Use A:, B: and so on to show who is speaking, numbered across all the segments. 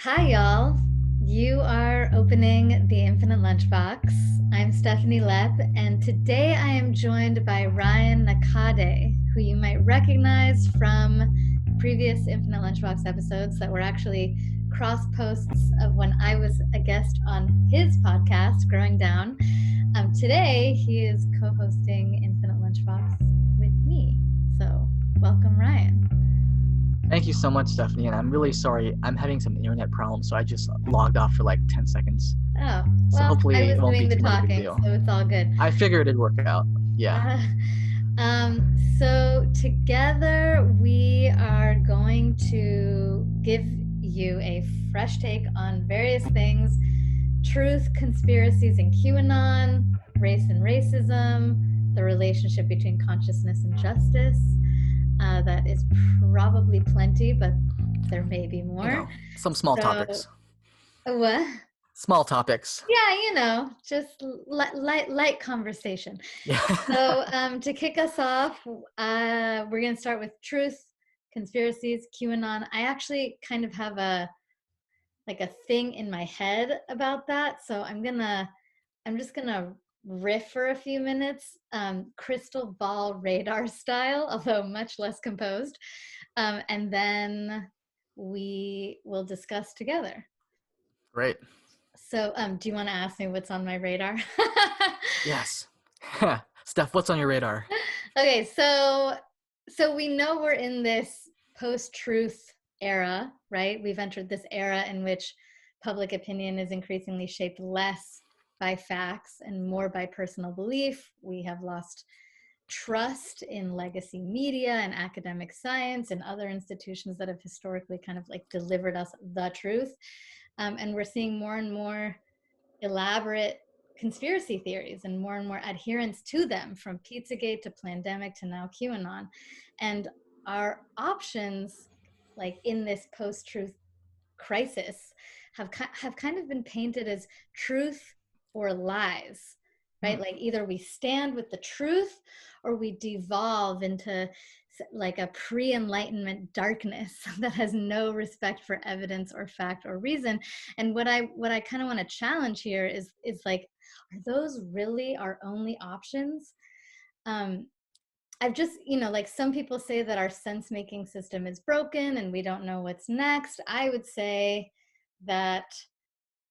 A: Hi, y'all. You are opening the Infinite Lunchbox. I'm Stephanie Lepp, and today I am joined by Ryan Nakade, who you might recognize from previous Infinite Lunchbox episodes that were actually cross posts of when I was a guest on his podcast, Growing Down. Today, he is co hosting Infinite Lunchbox with me. So, welcome, Ryan.
B: Thank you so much, Stephanie, and I'm really sorry. I'm having some internet problems, so I just logged off for like 10 seconds.
A: Oh,
B: So
A: well,
B: hopefully
A: I
B: it
A: was
B: won't be
A: doing the
B: too much of a big
A: talking,
B: deal.
A: so it's all good.
B: I figured it'd work out. Yeah.
A: So together we are going to give you a fresh take on various things: truth, conspiracies, and QAnon, race and racism, the relationship between consciousness and justice. That is probably plenty, but there may be more.
B: Some small topics.
A: What?
B: Small topics.
A: Yeah, just light conversation.
B: Yeah.
A: So to kick us off, we're going to start with truth, conspiracies, QAnon. I actually kind of have a thing in my head about that. So I'm just gonna riff for a few minutes, crystal ball radar style, although much less composed. And then we will discuss together.
B: Great.
A: So, do you want to ask me what's on my radar?
B: Yes. Steph, what's on your radar?
A: Okay, so we know we're in this post-truth era, right? We've entered this era in which public opinion is increasingly shaped less by facts and more by personal belief. We have lost trust in legacy media and academic science and other institutions that have historically kind of like delivered us the truth. And we're seeing more and more elaborate conspiracy theories and more adherence to them, from Pizzagate to Plandemic to now QAnon. And our options, like in this post-truth crisis, have kind of been painted as truth or lies, right? Like either we stand with the truth or we devolve into like a pre-enlightenment darkness that has no respect for evidence or fact or reason. And what I kind of want to challenge here is like, are those really our only options? I've just, like some people say that our sense-making system is broken and we don't know what's next. I would say that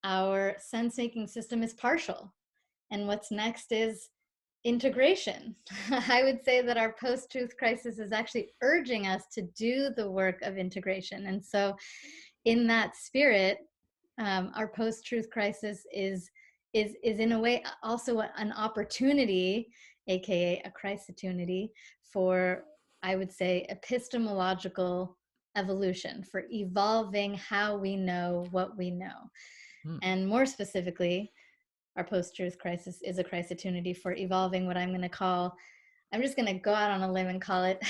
A: our sense-making system is partial, and what's next is integration. I would say that our post-truth crisis is actually urging us to do the work of integration. And so in that spirit, our post-truth crisis is in a way also an opportunity, aka a chrysotunity, for, I would say, epistemological evolution, for evolving how we know what we know. And more specifically, our post-truth crisis is a chrysotunity for evolving what I'm going to call, I'm just going to go out on a limb and call it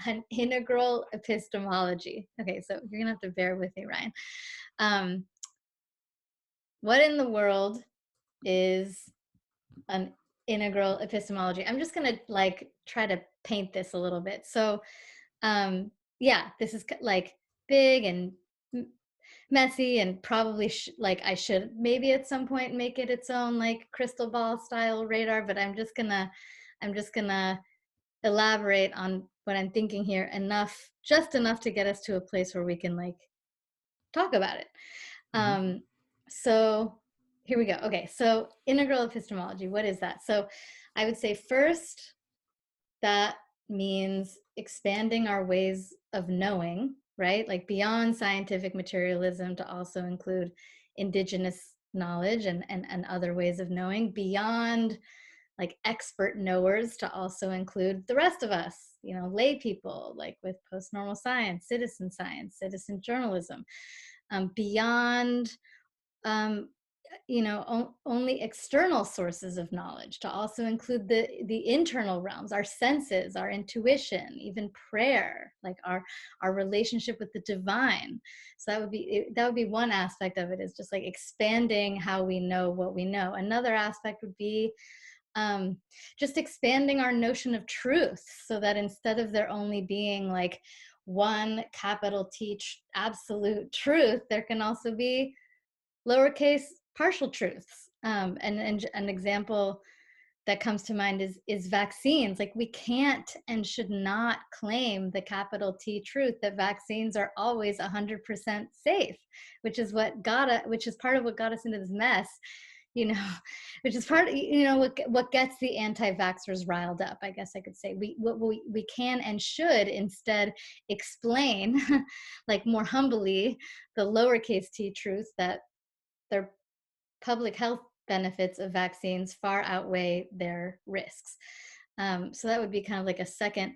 A: an integral epistemology. Okay, so you're going to have to bear with me, Ryan. What in the world is an integral epistemology? I'm just going to like try to paint this a little bit. So yeah, this is like big and messy, and probably like I should maybe at some point make it its own like crystal ball style radar, but I'm just gonna elaborate on what I'm thinking here just enough to get us to a place where we can like talk about it. So here we go. Okay, so integral epistemology, what is that? So I would say first, that means expanding our ways of knowing, right? Like beyond scientific materialism to also include indigenous knowledge and other ways of knowing, beyond like expert knowers to also include the rest of us, lay people, like with post-normal science, citizen journalism, beyond only external sources of knowledge to also include the internal realms, our senses, our intuition, even prayer, like our relationship with the divine. So that would be one aspect of it, is just like expanding how we know what we know. Another aspect would be just expanding our notion of truth, so that instead of there only being like one capital T absolute truth, there can also be lowercase partial truths. And an example that comes to mind is vaccines. Like, we can't and should not claim the capital T truth that vaccines are always 100% safe, which is part of what got us into this mess, which is part of, what gets the anti-vaxxers riled up, I guess I could say. We can and should instead explain, like, more humbly, the lowercase t truth that their public health benefits of vaccines far outweigh their risks. So that would be kind of like a second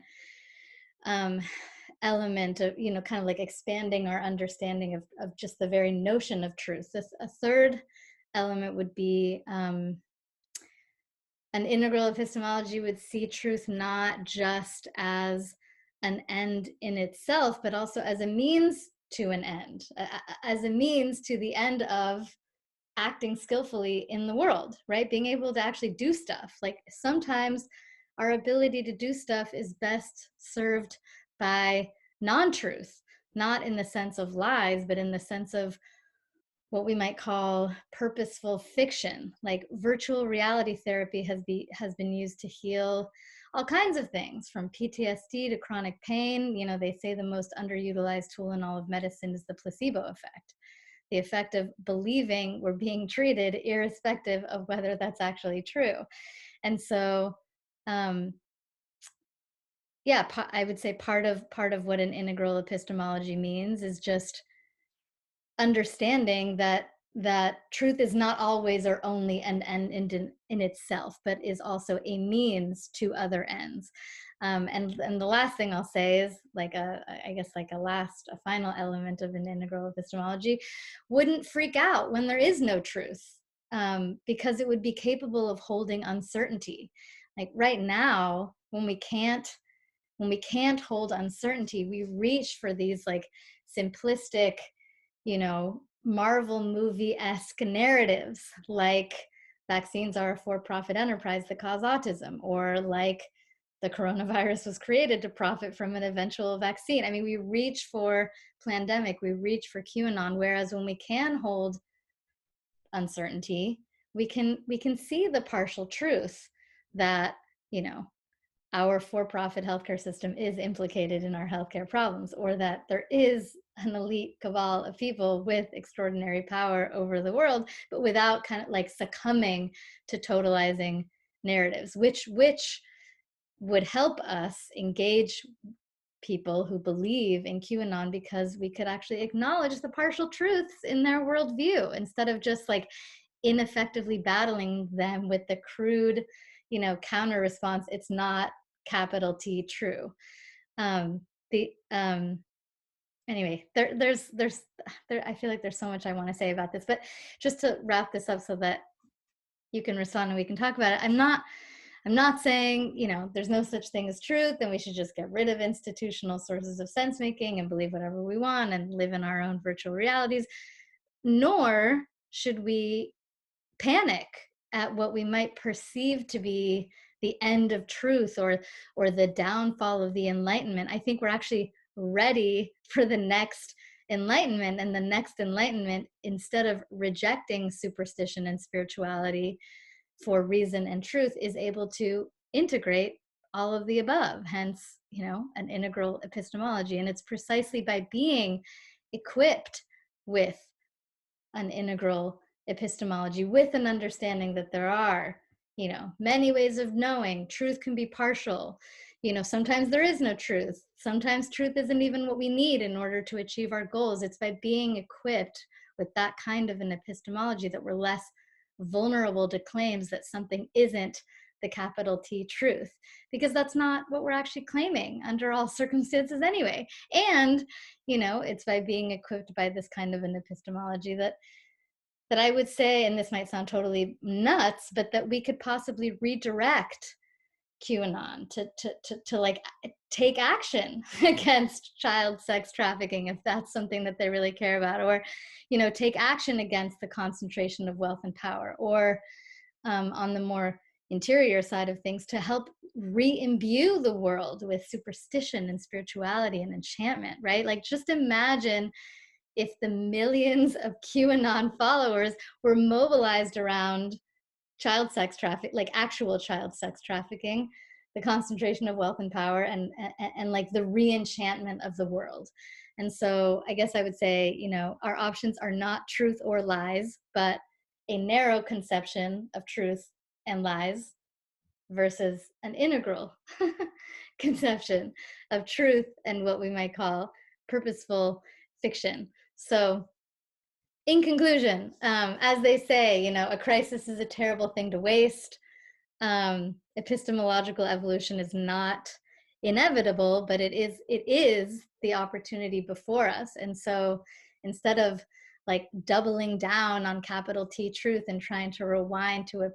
A: element of, kind of like expanding our understanding of just the very notion of truth. A third element would be an integral epistemology would see truth not just as an end in itself, but also as a means to an end, as a means to the end of acting skillfully in the world, right? Being able to actually do stuff. Like, sometimes our ability to do stuff is best served by non-truth, not in the sense of lies, but in the sense of what we might call purposeful fiction. Like, virtual reality therapy has been used to heal all kinds of things, from PTSD to chronic pain. They say the most underutilized tool in all of medicine is the placebo effect. The effect of believing we're being treated, irrespective of whether that's actually true. And so, I would say part of what an integral epistemology means is just understanding that truth is not always or only an end in itself, but is also a means to other ends. And the last thing I'll say is, like, a final element of an integral epistemology wouldn't freak out when there is no truth, because it would be capable of holding uncertainty. Like, right now, when we can't hold uncertainty, we reach for these, like, simplistic, Marvel movie-esque narratives, like vaccines are a for-profit enterprise that cause autism, or like the coronavirus was created to profit from an eventual vaccine. I mean, we reach for pandemic, we reach for QAnon, whereas when we can hold uncertainty, we can see the partial truth that, our for-profit healthcare system is implicated in our healthcare problems, or that there is an elite cabal of people with extraordinary power over the world, but without kind of like succumbing to totalizing narratives, which would help us engage people who believe in QAnon, because we could actually acknowledge the partial truths in their worldview instead of just, like, ineffectively battling them with the crude, counter response. It's not capital T true. Anyway, I feel like there's so much I want to say about this, but just to wrap this up so that you can respond and we can talk about it. I'm not saying, there's no such thing as truth and we should just get rid of institutional sources of sense making and believe whatever we want and live in our own virtual realities, nor should we panic at what we might perceive to be the end of truth or the downfall of the Enlightenment. I think we're actually ready for the next enlightenment, and the next enlightenment, instead of rejecting superstition and spirituality for reason and truth, is able to integrate all of the above, hence, an integral epistemology. And it's precisely by being equipped with an integral epistemology, with an understanding that there are, many ways of knowing. Truth can be partial. Sometimes there is no truth. Sometimes truth isn't even what we need in order to achieve our goals. It's by being equipped with that kind of an epistemology that we're less vulnerable to claims that something isn't the capital T truth, because that's not what we're actually claiming under all circumstances anyway. And, it's by being equipped by this kind of an epistemology that I would say, and this might sound totally nuts, but that we could possibly redirect QAnon to like take action against child sex trafficking, if that's something that they really care about, or, take action against the concentration of wealth and power, or on the more, interior side of things to help re-imbue the world with superstition and spirituality and enchantment, right? Like, just imagine if the millions of QAnon followers were mobilized around child sex traffic, like actual child sex trafficking, the concentration of wealth and power, and like the re-enchantment of the world. And so I guess I would say, you know, our options are not truth or lies, but a narrow conception of truth and lies versus an integral conception of truth and what we might call purposeful fiction. So in conclusion, as they say, you know, a crisis is a terrible thing to waste. Epistemological evolution is not inevitable, but it is the opportunity before us. And so instead of like doubling down on capital T truth and trying to rewind to a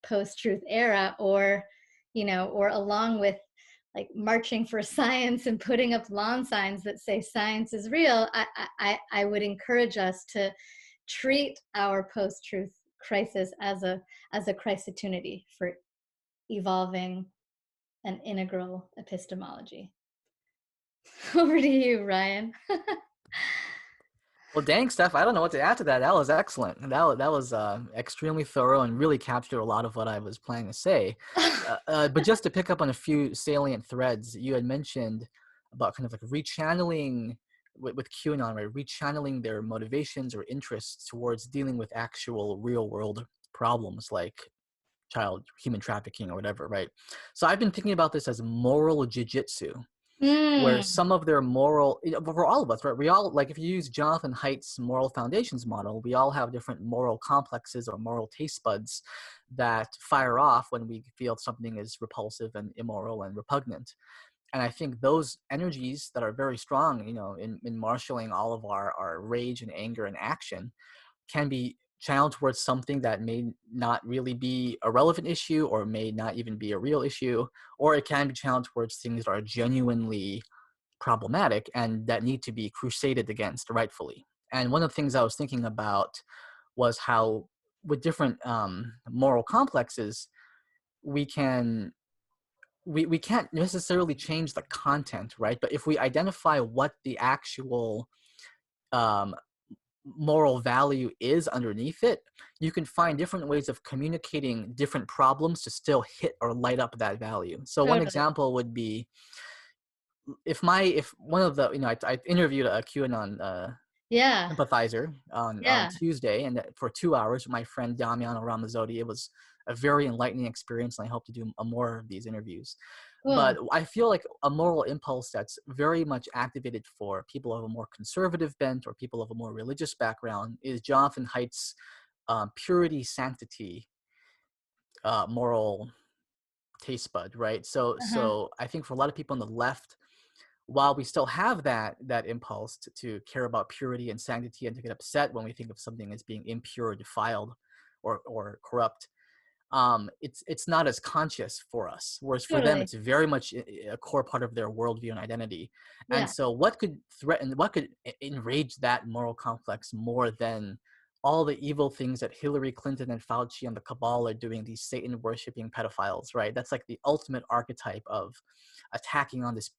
A: post-truth era, or, you know, or along with like marching for science and putting up lawn signs that say science is real, I would encourage us to treat our post-truth crisis as a crisis-opportunity for evolving an integral epistemology. Over to you, Ryan.
B: Well, dang, Steph, I don't know what to add to that. That was excellent. That was extremely thorough and really captured a lot of what I was planning to say. But just to pick up on a few salient threads, you had mentioned about kind of like rechanneling with QAnon, right? Rechanneling their motivations or interests towards dealing with actual real world problems like child human trafficking or whatever, right? So I've been thinking about this as moral jiu-jitsu, where some of their moral, for all of us, right? We all, like if you use Jonathan Haidt's moral foundations model, we all have different moral complexes or moral taste buds that fire off when we feel something is repulsive and immoral and repugnant. And I think those energies that are very strong, you know, in marshaling all of our rage and anger and action can be channeled towards something that may not really be a relevant issue or may not even be a real issue, or it can be channeled towards things that are genuinely problematic and that need to be crusaded against rightfully. And one of the things I was thinking about was how with different moral complexes, we can't necessarily change the content, right? But if we identify what the actual um, moral value is underneath it, you can find different ways of communicating different problems to still hit or light up that value. So one
A: Totally.
B: example would be if one of the, you know, I interviewed a QAnon
A: Yeah.
B: sympathizer on
A: Yeah.
B: Tuesday, and for 2 hours with my friend Damiano Ramazotti. It was a very enlightening experience, and I hope to do more of these interviews.
A: Cool.
B: But I feel like a moral impulse that's very much activated for people of a more conservative bent or people of a more religious background is Jonathan Haidt's purity, sanctity, moral taste bud, right? So,
A: Uh-huh.
B: so I think for a lot of people on the left, while we still have that impulse to care about purity and sanctity and to get upset when we think of something as being impure, defiled, or corrupt, it's not as conscious for us. Whereas for them,
A: Totally.
B: it's very much a core part of their worldview and identity. And
A: Yeah.
B: so, what could threaten, what could enrage that moral complex more than all the evil things that Hillary Clinton and Fauci and the cabal are doing, these Satan worshiping pedophiles, right? That's like the ultimate archetype of attacking on this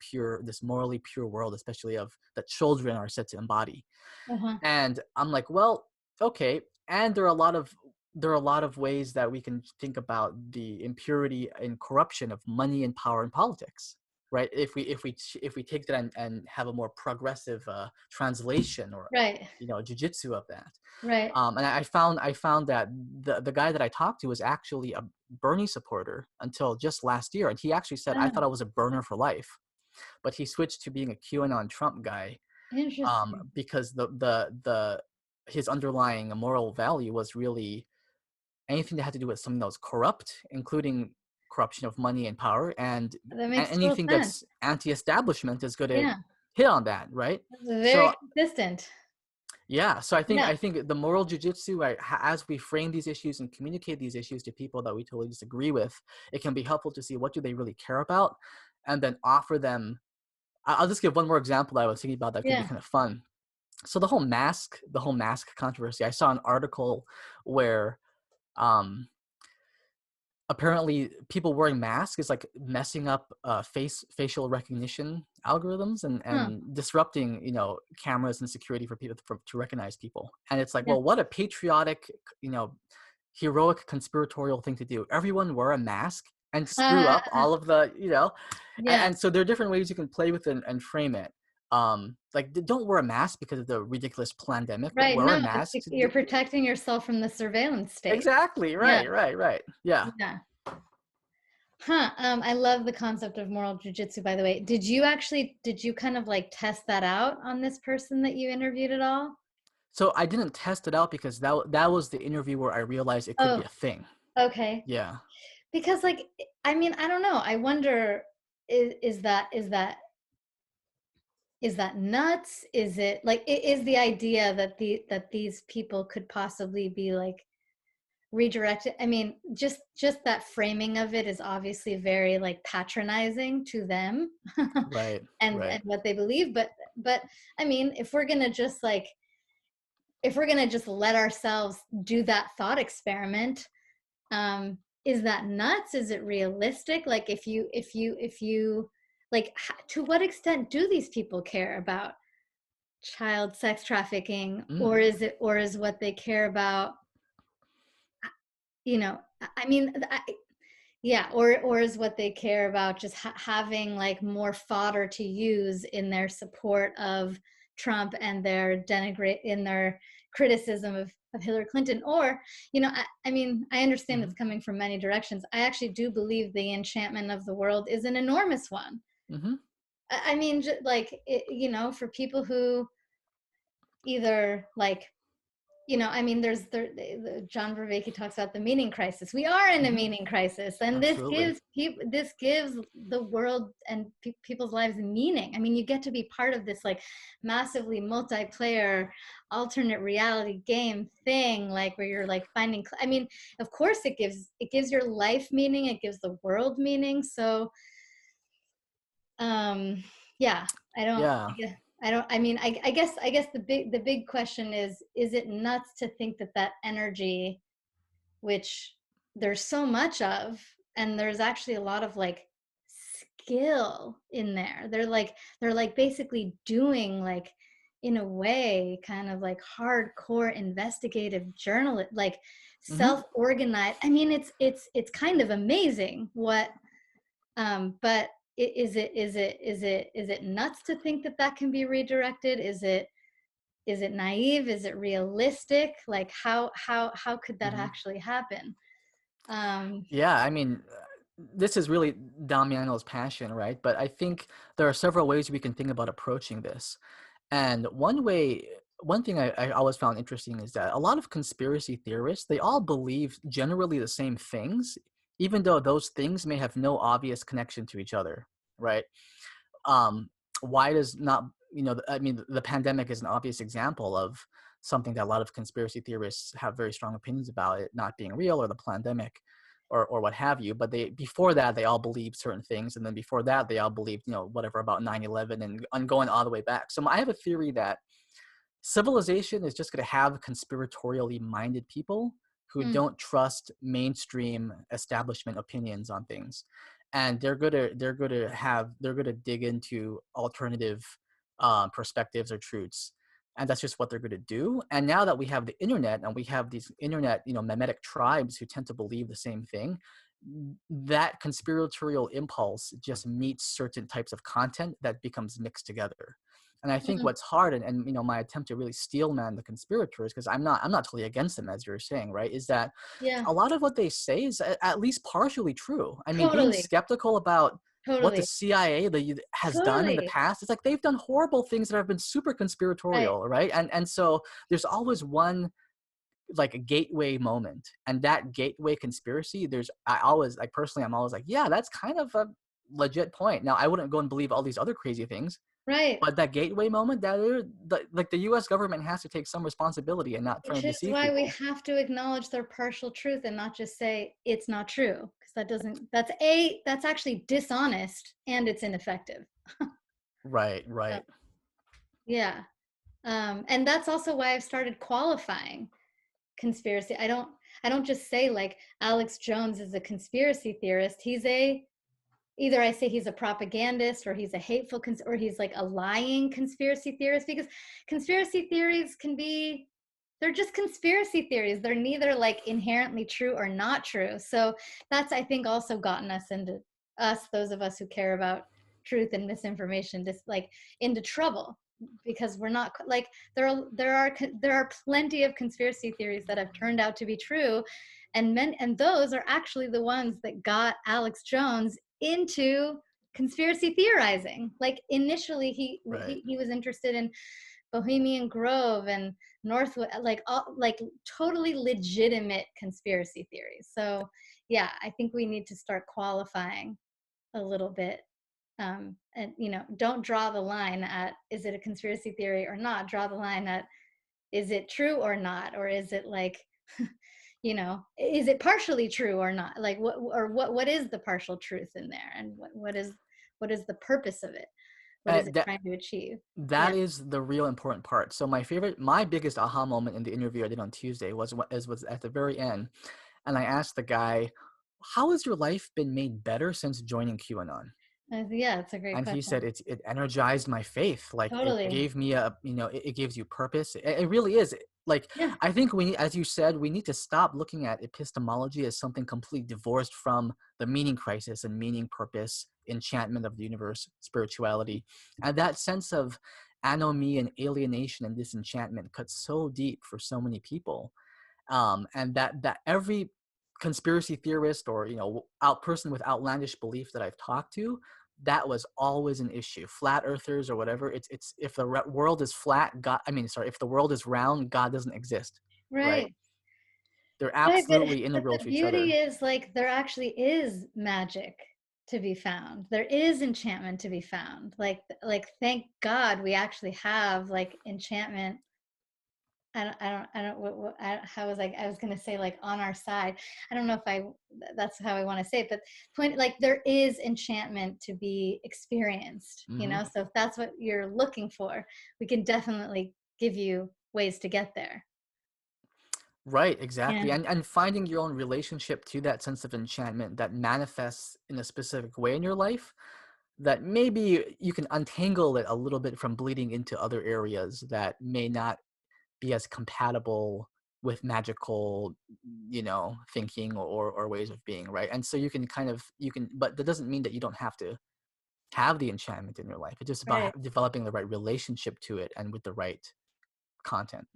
B: morally pure world, especially of that children are said to embody.
A: Uh-huh.
B: And I'm like, well, okay. And there are a lot of ways that we can think about the impurity and corruption of money and power in politics, right? If we take that and have a more progressive translation or
A: Right.
B: jujitsu of that.
A: Right.
B: And I found that the guy that I talked to was actually a Bernie supporter until just last year, and he actually said, I thought I
A: Oh,
B: was a burner for life, but he switched to being a QAnon Trump guy,
A: interesting.
B: because the his underlying moral value was really anything that had to do with something that was corrupt, including corruption of money and power, and
A: That makes total
B: anything
A: sense.
B: that's anti-establishment is going to
A: Yeah.
B: hit on that, right?
A: That's very
B: So
A: consistent.
B: yeah, so I think
A: Yeah.
B: I think the moral jujitsu, right, as we frame these issues and communicate these issues to people that we totally disagree with, it can be helpful to see what do they really care about, and then offer them. I'll just give one more example that I was thinking about that could be
A: Yeah.
B: kind of fun. So the whole mask controversy. I saw an article where um, apparently people wearing masks is like messing up facial recognition algorithms
A: Huh.
B: and disrupting, cameras and security for people to recognize people. And it's like,
A: Yeah.
B: well, what a patriotic, heroic conspiratorial thing to do. Everyone wear a mask and screw up all of the,
A: Yeah.
B: and so there are different ways you can play with it and frame it. Like, don't wear a mask because of the ridiculous pandemic, but
A: Right.
B: wear a
A: No,
B: mask
A: you're protecting yourself from the surveillance state.
B: exactly,
A: Yeah.
B: right, yeah.
A: Yeah. Huh. I love the concept of moral jujitsu, by the way. Did you kind of like test that out on this person that you interviewed at all?
B: So I didn't test it out because that was the interview where I realized it could be
A: Oh,
B: a thing.
A: okay.
B: Yeah.
A: Because like, I mean, I don't know. I wonder, is that nuts? Is it like, is the idea that these people could possibly be like redirected? I mean, just that framing of it is obviously very like patronizing to them
B: Right.
A: and
B: Right.
A: what they believe. But I mean, if we're gonna just let ourselves do that thought experiment, um, is that nuts? Is it realistic? Like if you like, to what extent do these people care about child sex trafficking,
B: Mm.
A: or is what they care about, I mean, yeah, or is what they care about just having like more fodder to use in their support of Trump and their criticism of Hillary Clinton? Or, I mean, I understand
B: Hmm.
A: it's coming from many directions. I actually do believe the enchantment of the world is an enormous one.
B: Hmm.
A: I mean, like, for people who either like, I mean, John Vervaeke talks about the meaning crisis. We are in a
B: Hmm.
A: meaning crisis, and
B: Absolutely.
A: this gives the world and people's lives meaning. I mean, you get to be part of this like massively multiplayer alternate reality game thing, like where you're like finding. I mean, of course, it gives your life meaning. It gives the world meaning. So, um, yeah, I don't.
B: Yeah.
A: Yeah, I mean, I guess the big question is it nuts to think that energy, which there's so much of, and there's actually a lot of like skill in there. They're like basically doing like, in a way, kind of like hardcore investigative journal, like
B: Hmm.
A: self-organized. I mean, it's kind of amazing but is it nuts to think that can be redirected? Is it naive? Is it realistic? Like how could that
B: Hmm.
A: actually happen? Um,
B: Yeah. I mean, this is really Damiano's passion, right? But I think there are several ways we can think about approaching this. And one thing I always found interesting is that a lot of conspiracy theorists, they all believe generally the same things, even though those things may have no obvious connection to each other, right? um why does not I mean, the pandemic is an obvious example of something that a lot of conspiracy theorists have very strong opinions about it not being real, or the pandemic, or what have you. But they, before that, they all believed certain things, and then before that they all believed, whatever, about 9/11, and going all the way back. So I have a theory that civilization is just going to have conspiratorially minded people who
A: mm,
B: don't trust mainstream establishment opinions on things, and they're going to dig into alternative perspectives or truths, and that's just what they're going to do. And now that we have the internet, and we have these internet, mimetic tribes who tend to believe the same thing, that conspiratorial impulse just meets certain types of content that becomes mixed together. And I think
A: mm,
B: what's hard, and my attempt to really steel man the conspirators, because I'm not totally against them, as you're saying, right, is that
A: yeah,
B: a lot of what they say is at least partially true. I mean, being
A: totally,
B: skeptical about what the
A: totally,
B: CIA has done in the
A: totally,
B: past, it's like they've done horrible things that have been super
A: right.
B: conspiratorial, right? And so there's always one, like, a gateway moment, and that gateway conspiracy, I always, like, personally, I'm always like, yeah, that's kind of a legit point. Now, I wouldn't go and believe all these other crazy things,
A: Right.
B: but that gateway moment, like, the U.S. government has to take some responsibility and not try
A: Which
B: to
A: is
B: deceive
A: why we
B: people.
A: have to acknowledge their partial truth and not just say it's not true, because that's actually dishonest and it's ineffective.
B: Right,
A: Uh,
B: right.
A: yeah. And that's also why I've started qualifying, conspiracy. I don't just say like Alex Jones is a conspiracy theorist. Either I say he's a propagandist, or he's a hateful or he's like a lying conspiracy theorist, because conspiracy theories they're just conspiracy theories. They're neither like inherently true or not true. So that's, I think, also gotten those of us who care about truth and misinformation, just like into trouble, because we're not like, there are plenty of conspiracy theories that have turned out to be true, and those are actually the ones that got Alex Jones into conspiracy theorizing. Like initially
B: Right.
A: he was interested in Bohemian Grove and Northwood, like totally legitimate conspiracy theories. So yeah, I think we need to start qualifying a little bit. And don't draw the line at, is it a conspiracy theory or not? Draw the line at, is it true or not? Or is it like, is it partially true or not? Like what is the partial truth in there? And what is the purpose of it? What is it
B: That
A: trying to achieve?
B: that is the real important part. So my biggest aha moment in the interview I did on Tuesday was at the very end, and I asked the guy, "How has your life been made better since joining QAnon?"
A: Yeah, it's a great
B: And he said
A: question.
B: it energized my faith. Like it
A: Totally.
B: gave me it gives you purpose. It really is. Like
A: Yeah.
B: I think as you said, we need to stop looking at epistemology as something completely divorced from the meaning crisis and meaning, purpose, enchantment of the universe, spirituality. And that sense of anomie and alienation and disenchantment cuts so deep for so many people. And that every conspiracy theorist or person with outlandish belief that I've talked to, that was always an issue. Flat earthers or whatever, it's if the world is flat, if the world is round, God doesn't exist, right?
A: Right.
B: They're
A: Right, but
B: absolutely integral
A: the
B: to each
A: beauty
B: other.
A: is like there actually is magic to be found. There is enchantment to be found. Like thank God we actually have like enchantment. How was I was going to say like on our side. I don't know if that's how I want to say it, but point, like there is enchantment to be experienced,
B: Hmm.
A: so if that's what you're looking for, we can definitely give you ways to get there.
B: Right,
A: Yeah.
B: exactly. And finding your own relationship to that sense of enchantment that manifests in a specific way in your life, that maybe you can untangle it a little bit from bleeding into other areas that may not be as compatible with magical, thinking or ways of being, right? And so but that doesn't mean that you don't have to have the enchantment in your life. It's just about
A: Right.
B: developing the right relationship to it and with the right content.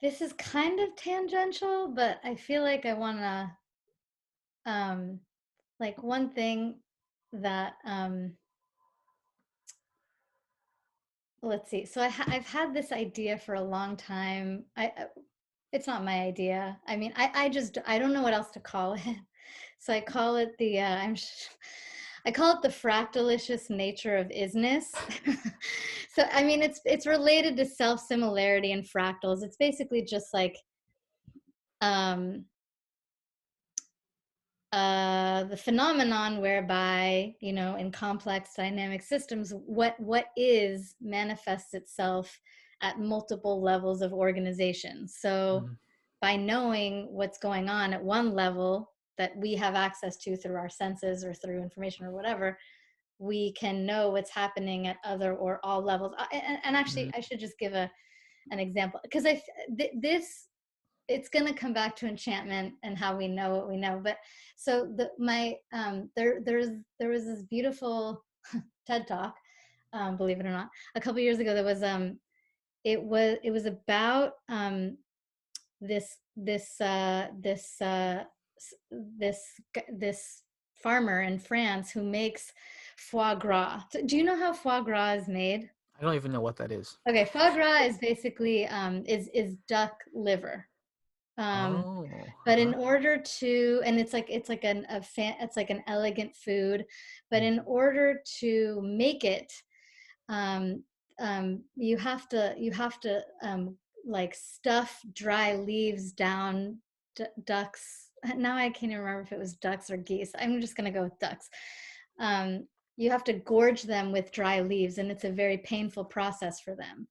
A: This is kind of tangential, but I feel like I want to, like one thing that, let's see. So I've had this idea for a long time. It's not my idea. I mean, I don't know what else to call it. So I call it I call it the fractalicious nature of isness. So I mean, it's related to self-similarity and fractals. It's basically just like, um, the phenomenon whereby, in complex dynamic systems, what is manifests itself at multiple levels of organization. So
B: Mhm.
A: by knowing what's going on at one level that we have access to through our senses or through information or whatever, we can know what's happening at other or all levels. And actually,
B: Mhm.
A: I should just give an example, because this, it's going to come back to enchantment and how we know what we know. But so there was this beautiful TED talk, believe it or not, a couple years ago. That was it was about, this this this this this farmer in France who makes foie gras. Do you know how foie gras is made?
B: I don't even know what that is.
A: Okay, foie gras is basically, is duck liver. Um,
B: Oh,
A: but in
B: uh-huh.
A: order to, and it's like an elegant food, but
B: Mm.
A: in order to make it, um, you have to like stuff dry leaves down ducks. Now I can't even remember if it was ducks or geese. I'm just gonna go with ducks. Um, you have to gorge them with dry leaves, and it's a very painful process for them.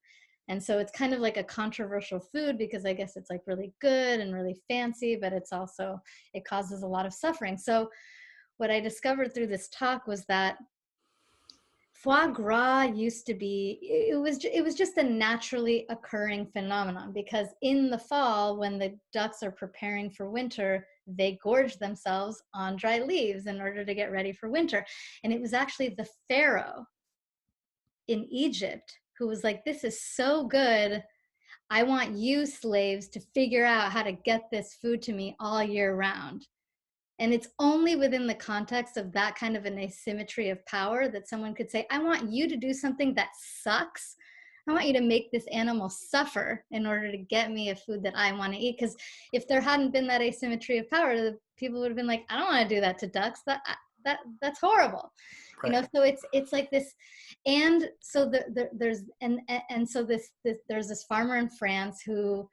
A: And so it's kind of like a controversial food because I guess it's like really good and really fancy, but it's also, it causes a lot of suffering. So what I discovered through this talk was that foie gras used to be, it was just a naturally occurring phenomenon, because in the fall, when the ducks are preparing for winter, they gorge themselves on dry leaves in order to get ready for winter. And it was actually the pharaoh in Egypt who was like, this is so good, I want you slaves to figure out how to get this food to me all year round. And it's only within the context of that kind of an asymmetry of power that someone could say, I want you to do something that sucks. I want you to make this animal suffer in order to get me a food that I want to eat. Because if there hadn't been that asymmetry of power, the people would have been like, I don't want to do that to ducks. That's horrible. You
B: Right.
A: know, so it's like this. And so there's and so there's this farmer in France who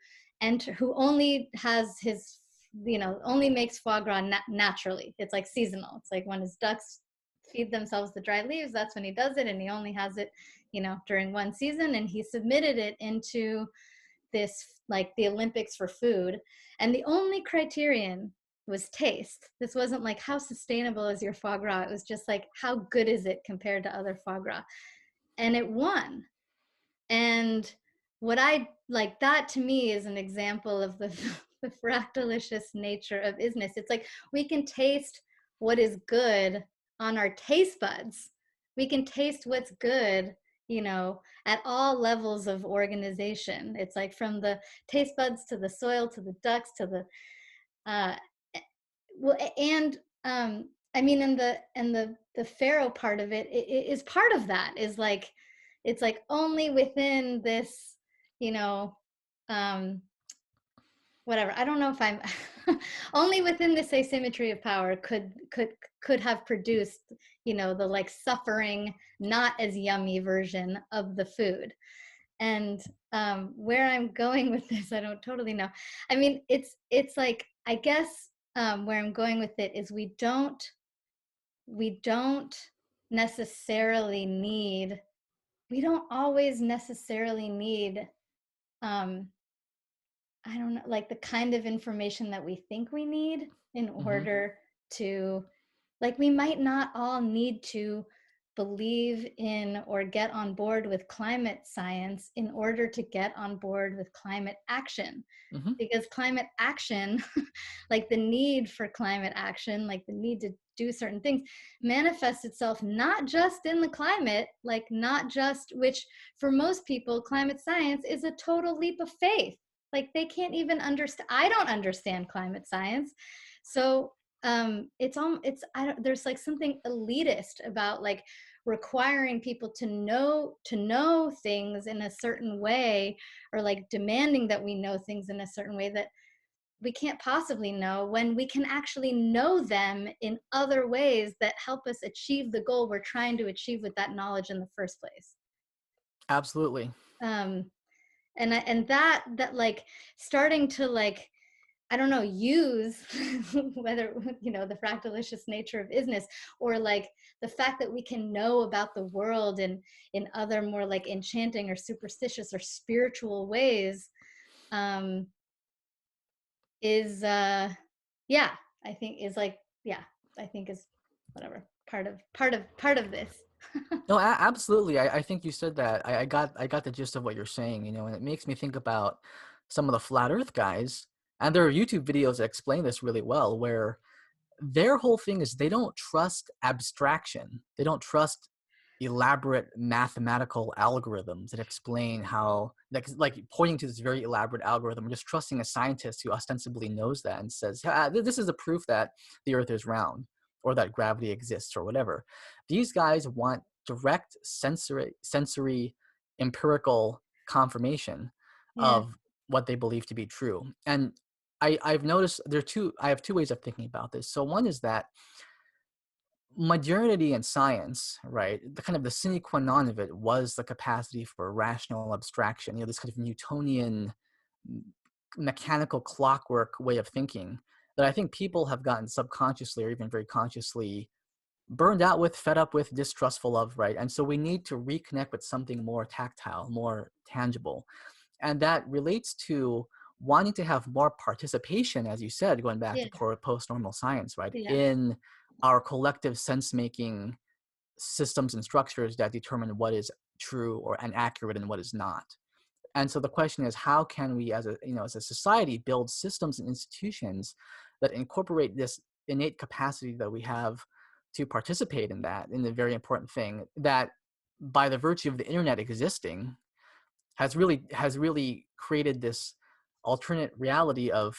A: only has his, you know, only makes foie gras naturally. It's like seasonal. It's like when his ducks feed themselves the dry leaves, that's when he does it, and he only has it, you know, during one season. And he submitted it into this, like, the Olympics for food, and the only criterion was taste. This wasn't like how sustainable is your foie gras, it was just like how good is it compared to other foie gras, and it won. And what I like, that to me is an example of the the fractalicious nature of isness. It's like we can taste what is good on our taste buds. We can taste what's good, you know, at all levels of organization. It's like from the taste buds to the soil to the ducks to the uh well, and I mean, and the pharaoh part of it is part of that, is like, it's like only within this, you know, um whatever, I don't know if I'm only within this asymmetry of power could have produced, you know, the like suffering, not as yummy version of the food. And where I'm going with this, I don't totally know. I mean, it's like, I guess where I'm going with it is we don't necessarily need, we don't always necessarily need um, I don't know, like the kind of information that we think we need in
B: Hmm.
A: order to, like, we might not all need to believe in or get on board with climate science in order to get on board with climate action.
B: Hmm.
A: Because climate action, like the need for climate action, like the need to do certain things, manifests itself not just in the climate, like not just, which for most people, climate science is a total leap of faith. Like they can't even understand, I don't understand climate science. So I don't, there's like something elitist about like requiring people to know things in a certain way, or like demanding that we know things in a certain way that we can't possibly know, when we can actually know them in other ways that help us achieve the goal we're trying to achieve with that knowledge in the first place.
B: Absolutely.
A: um and that like starting to like, I don't know, use whether, you know, the fractalicious nature of isness, or like the fact that we can know about the world in other more like enchanting or superstitious or spiritual ways, um is yeah, I think is like, yeah, I think is whatever, part of this.
B: No, absolutely. I think you said that. I got the gist of what you're saying, you know, and it makes me think about some of the flat earth guys, and there are YouTube videos that explain this really well, where their whole thing is they don't trust abstraction. They don't trust elaborate mathematical algorithms that explain how, like pointing to this very elaborate algorithm, just trusting a scientist who ostensibly knows that and says, this is a proof that the earth is round or that gravity exists or whatever. These guys want direct sensory empirical confirmation
A: Yeah,
B: of what they believe to be true. And I've noticed I have two ways of thinking about this. So one is that modernity and science, right? The kind of the sine qua non of it was the capacity for rational abstraction, you know, this kind of Newtonian mechanical clockwork way of thinking that I think people have gotten subconsciously or even very consciously burned out with, fed up with, distrustful of, right? And so we need to reconnect with something more tactile, more tangible. And that relates to wanting to have more participation, as you said, going back
A: Yeah.
B: to post-normal science, right?
A: Yeah.
B: In our collective sense-making systems and structures that determine what is true or inaccurate and what is not. And so the question is, how can we as a society build systems and institutions that incorporate this innate capacity that we have to participate in that, in the very important thing that by the virtue of the internet existing has really created this alternate reality of,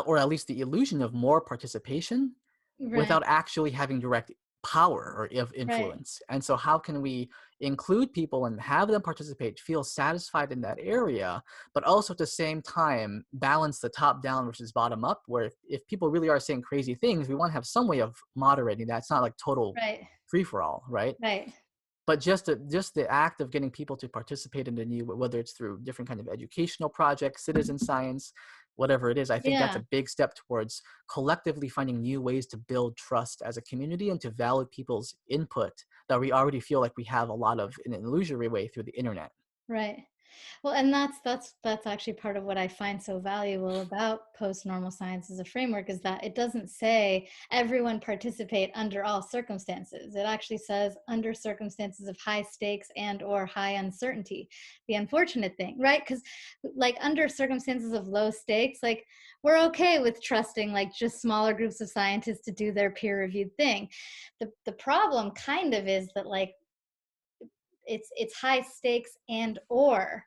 B: or at least the illusion of, more participation
A: Right.
B: without actually having direct power or of
A: Right.
B: influence. And so how can we include people and have them participate, feel satisfied in that area, but also at the same time balance the top down versus bottom up, where if people really are saying crazy things, we want to have some way of moderating that. It's not like total
A: Right.
B: free for all, right?
A: Right.
B: But just the act of getting people to participate in the new, whether it's through different kind of educational projects, citizen science, whatever it is, I think that's
A: Yeah.
B: a big step towards collectively finding new ways to build trust as a community and to value people's input that we already feel like we have a lot of in an illusory way through the internet.
A: Right. Well, and that's actually part of what I find so valuable about post-normal science as a framework, is that it doesn't say everyone participate under all circumstances. It actually says under circumstances of high stakes and or high uncertainty. The unfortunate thing, right? Because like under circumstances of low stakes, like we're okay with trusting like just smaller groups of scientists to do their peer-reviewed thing. The problem kind of is that like it's high stakes and or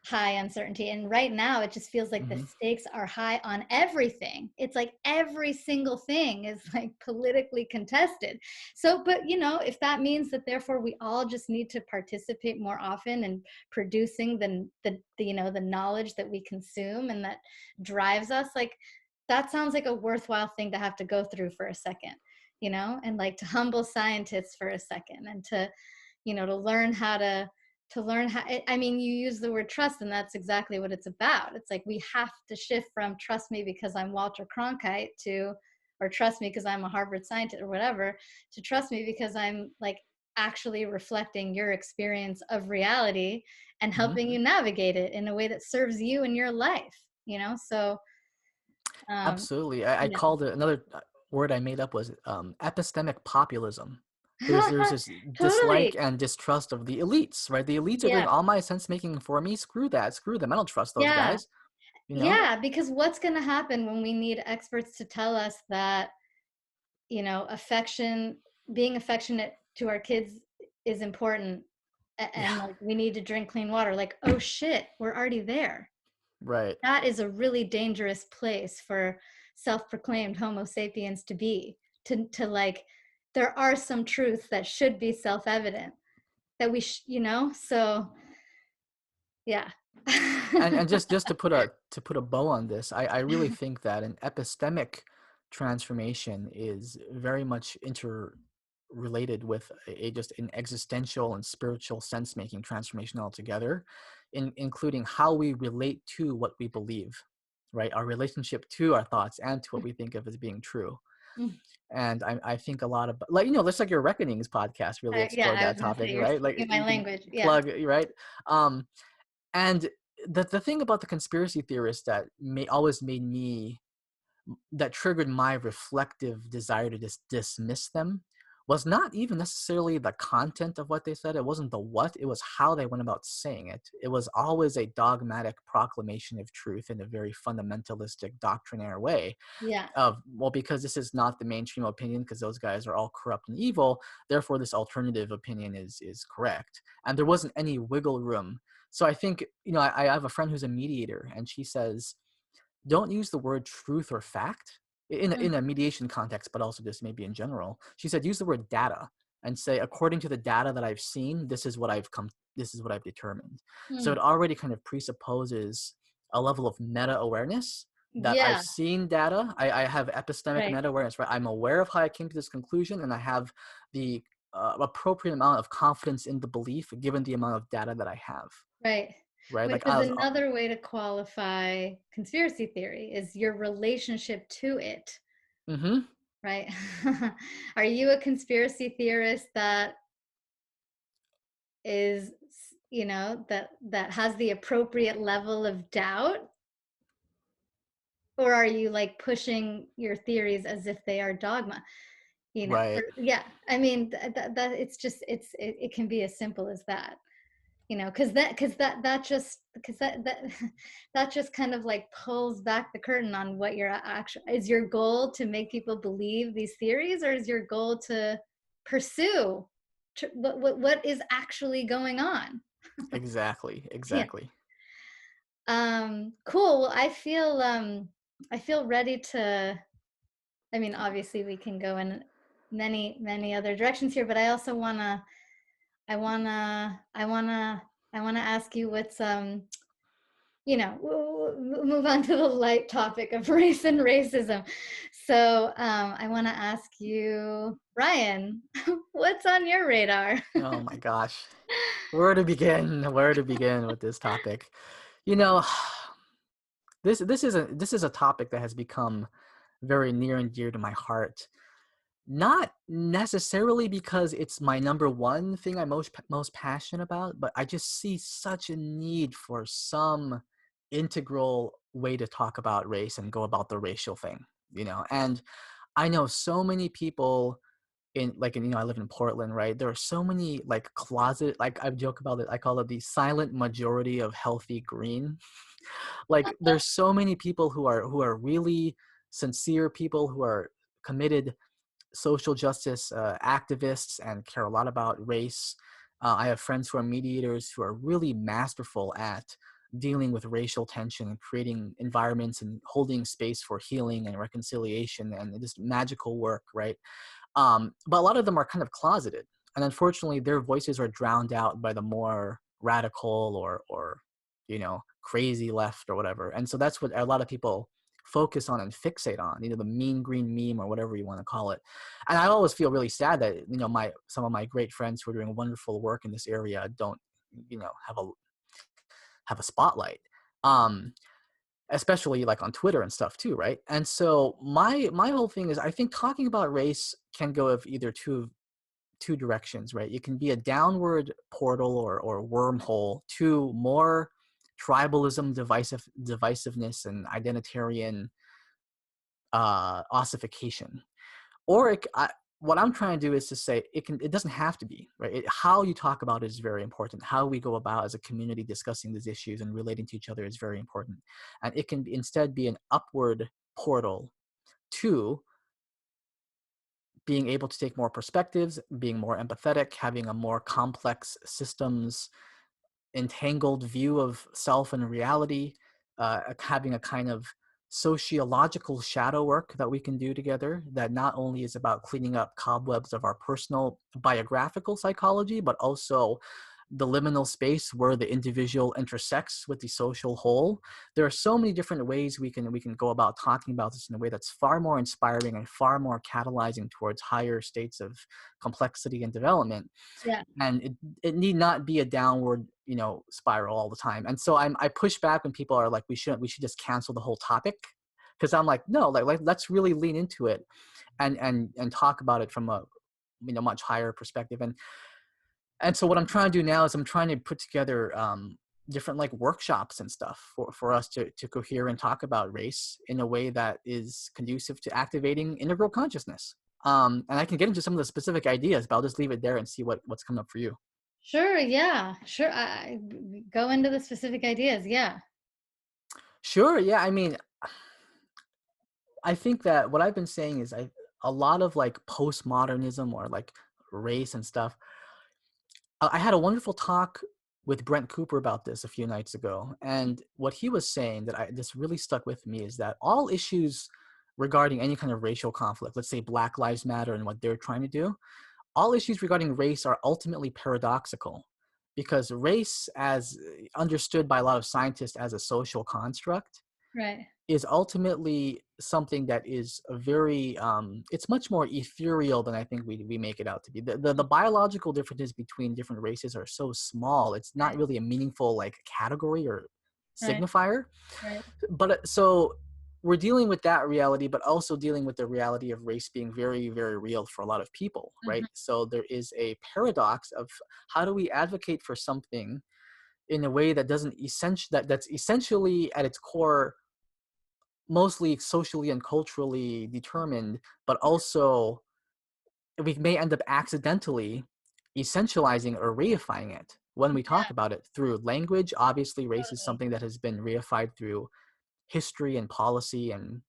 A: high uncertainty, and right now it just feels like the
B: Hmm.
A: stakes are high on everything. It's like every single thing is like politically contested. So but you know, if that means that therefore we all just need to participate more often in producing the you know the knowledge that we consume and that drives us, like that sounds like a worthwhile thing to have to go through for a second, you know, and like to humble scientists for a second and to you know to learn how. I mean, you use the word trust, and that's exactly what it's about. It's like we have to shift from trust me because I'm Walter Cronkite to, or trust me because I'm a Harvard scientist or whatever, to trust me because I'm like actually reflecting your experience of reality and
B: Hmm.
A: helping you navigate it in a way that serves you in your life, you know? So, um,
B: Absolutely. I
A: yeah.
B: called it, another word I made up was epistemic populism. There's this dislike
A: Totally.
B: and distrust of the elites, right? The elites are doing
A: Yeah.
B: all my sense making for me. Screw that. Screw them. I don't trust those
A: Yeah.
B: guys. You know?
A: Yeah. Because what's going to happen when we need experts to tell us that you know affection, being affectionate to our kids is important,
B: Yeah.
A: and like we need to drink clean water, like oh shit, we're already there.
B: Right.
A: That is a really dangerous place for self-proclaimed homo sapiens to be, to like there are some truths that should be self-evident that you know, so yeah.
B: And just to put a bow on this, I really think that an epistemic transformation is very much interrelated with just an existential and spiritual sense making transformation altogether, including how we relate to what we believe, right? Our relationship to our thoughts and to what we think of as being true. And I think a lot of, like, just like your Reckonings podcast really
A: Yeah,
B: explored
A: I
B: that
A: was gonna say
B: topic,
A: you're
B: right? Like
A: speaking my
B: you can
A: language, yeah.
B: plug, right? Um, and the thing about the conspiracy theorists that always made me, that triggered my reflective desire to just dismiss them, was not even necessarily the content of what they said. It wasn't the what, it was how they went about saying it. It was always a dogmatic proclamation of truth in a very fundamentalistic doctrinaire way
A: Yeah.
B: of, well, because this is not the mainstream opinion, because those guys are all corrupt and evil, therefore this alternative opinion is correct. And there wasn't any wiggle room. So I think, I have a friend who's a mediator, and she says, don't use the word truth or fact
A: Mm,
B: in a mediation context, but also just maybe in general. She said, use the word data and say, according to the data that I've seen, this is what I've determined. So
A: mm.
B: it already kind of presupposes a level of meta awareness that I've
A: Yeah,
B: seen data. I have epistemic
A: right,
B: meta awareness, right? I'm aware of how I came to this conclusion, and I have the appropriate amount of confidence in the belief given the amount of data that I have,
A: right.
B: right?
A: Which
B: Like I
A: is
B: was,
A: another way to qualify conspiracy theory, is your relationship to it,
B: mm-hmm.
A: right? Are you a conspiracy theorist that is, that has the appropriate level of doubt? Or are you like pushing your theories as if they are dogma?
B: Right.
A: Yeah. I mean, that it's just, it can be as simple as that. That just kind of like pulls back the curtain on what your actual is. Your goal to make people believe these theories, or is your goal to pursue what is actually going on?
B: Exactly.
A: Yeah.
B: Exactly.
A: Cool. Well, I feel ready to, I mean, obviously we can go in many other directions here, but I also wanna ask you what's move on to the light topic of race and racism. So I want to ask you, Ryan, what's on your radar?
B: Oh my gosh. Where to begin? Where to begin with this topic? You know, this is a topic that has become very near and dear to my heart. Not necessarily because it's my number one thing I'm most passionate about, but I just see such a need for some integral way to talk about race and go about the racial thing, And I know so many people I live in Portland, right? There are so many like closet, like I joke about it, I call it the silent majority of healthy green. Like there's so many people who are really sincere people who are committed social justice activists and care a lot about race. I have friends who are mediators who are really masterful at dealing with racial tension and creating environments and holding space for healing and reconciliation and this magical work, right? But a lot of them are kind of closeted, and unfortunately, their voices are drowned out by the more radical or crazy left or whatever. And so that's what a lot of people focus on and fixate on, the mean green meme or whatever you want to call it. And I always feel really sad that my some of my great friends who are doing wonderful work in this area don't have a spotlight. Um, Especially like on Twitter and stuff too, right? And so my whole thing is I think talking about race can go of either two directions, right? It can be a downward portal or wormhole to more tribalism, divisiveness, and identitarian ossification. Or what I'm trying to do is to say it doesn't have to be, right? How you talk about it is very important. How we go about as a community discussing these issues and relating to each other is very important. And it can instead be an upward portal to being able to take more perspectives, being more empathetic, having a more complex systems entangled view of self and reality, having a kind of sociological shadow work that we can do together that not only is about cleaning up cobwebs of our personal biographical psychology, but also the liminal space where the individual intersects with the social whole. There are so many different ways we can go about talking about this in a way that's far more inspiring and far more catalyzing towards higher states of complexity and development.
A: Yeah.
B: And it need not be a downward spiral all the time. And so I push back when people are like we should just cancel the whole topic, because I'm like, no, like let's really lean into it and talk about it from a much higher perspective. And so what I'm trying to do now is I'm trying to put together different like workshops and stuff for us to cohere and talk about race in a way that is conducive to activating integral consciousness. And I can get into some of the specific ideas, but I'll just leave it there and see what's coming up for you.
A: Sure. Yeah. Sure. I go into the specific ideas. Yeah.
B: Sure. Yeah. I mean, I think that what I've been saying is a lot of like postmodernism or like race and stuff. I had a wonderful talk with Brent Cooper about this a few nights ago, and what he was saying that this really stuck with me is that all issues regarding any kind of racial conflict, let's say Black Lives Matter and what they're trying to do, all issues regarding race are ultimately paradoxical, because race, as understood by a lot of scientists as a social construct,
A: Right.
B: is ultimately something that is a very it's much more ethereal than I think we make it out to be. The biological differences between different races are so small, it's not
A: Right.
B: really a meaningful like category or
A: Right.
B: signifier.
A: Right.
B: But so we're dealing with that reality, but also dealing with the reality of race being very, very real for a lot of people,
A: Mhm.
B: right? So there is a paradox of how do we advocate for something in a way that doesn't that's essentially at its core mostly socially and culturally determined, but also we may end up accidentally essentializing or reifying it when we talk about it through language. Obviously, race is
A: Totally.
B: something that has been reified through history and policy and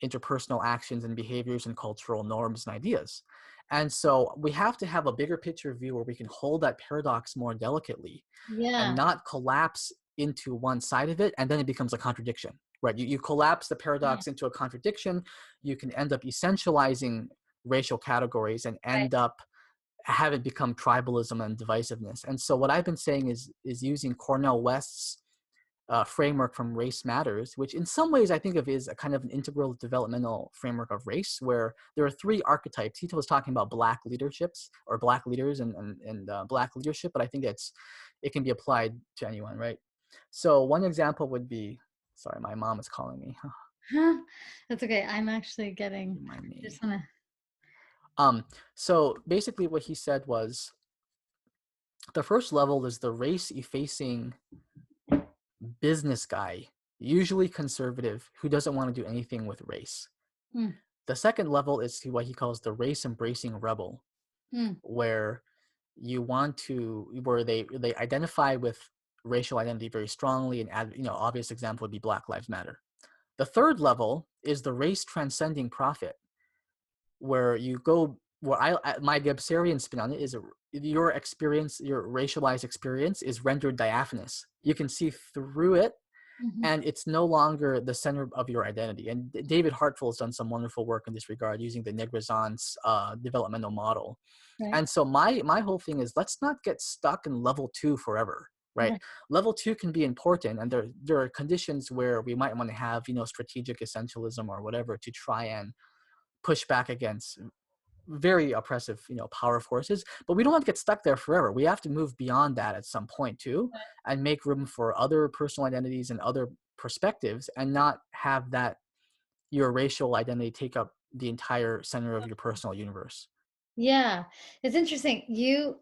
B: interpersonal actions and behaviors and cultural norms and ideas. And so we have to have a bigger picture view where we can hold that paradox more delicately and
A: Yeah.
B: not collapse into one side of it, and then it becomes a contradiction, right? You collapse the
A: Yeah.
B: paradox into a contradiction, you can end up essentializing racial categories and
A: Right.
B: end up have it become tribalism and divisiveness. And so what I've been saying is using Cornell West's framework from Race Matters, which in some ways I think of is a kind of an integral developmental framework of race, where there are three archetypes. He was talking about black leaderships or black leaders and black leadership, but I think it can be applied to anyone, right? So one example would be, sorry, my mom is calling me.
A: That's okay. I'm actually getting,
B: Remind
A: I just
B: me.
A: want to.
B: So basically what he said was the first level is the race effacing business guy, usually conservative, who doesn't want to do anything with race.
A: Mm,
B: The second level is what he calls the race embracing rebel,
A: mm,
B: where where they identify with racial identity very strongly, and obvious example would be Black Lives Matter. The third level is the race transcending prophet, where you go where my Gebserian spin on it is your experience, your racialized experience is rendered diaphanous. You can see through it,
A: mhm.
B: and it's no longer the center of your identity. And David Hartful has done some wonderful work in this regard using the Negresance developmental model.
A: Right.
B: And so my whole thing is, let's not get stuck in level 2 forever, right?
A: Right.
B: Level 2 can be important, and there are conditions where we might want to have strategic essentialism or whatever to try and push back against very oppressive power forces, but we don't have to get stuck there forever. We have to move beyond that at some point too, and make room for other personal identities and other perspectives, and not have that your racial identity take up the entire center of your personal universe.
A: Yeah. It's interesting. You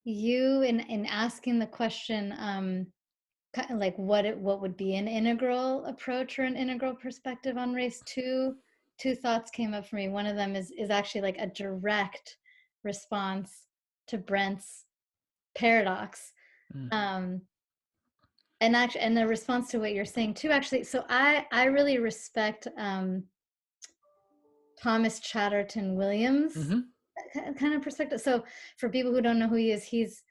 A: in asking the question, kind of like what would be an integral approach or an integral perspective on race, two thoughts came up for me. One of them is actually like a direct response to Brent's paradox,
B: Mm.
A: um and the response to what you're saying too, actually. So I really respect Thomas Chatterton Williams
B: Mm-hmm.
A: kind of perspective. So for people who don't know who he is, he's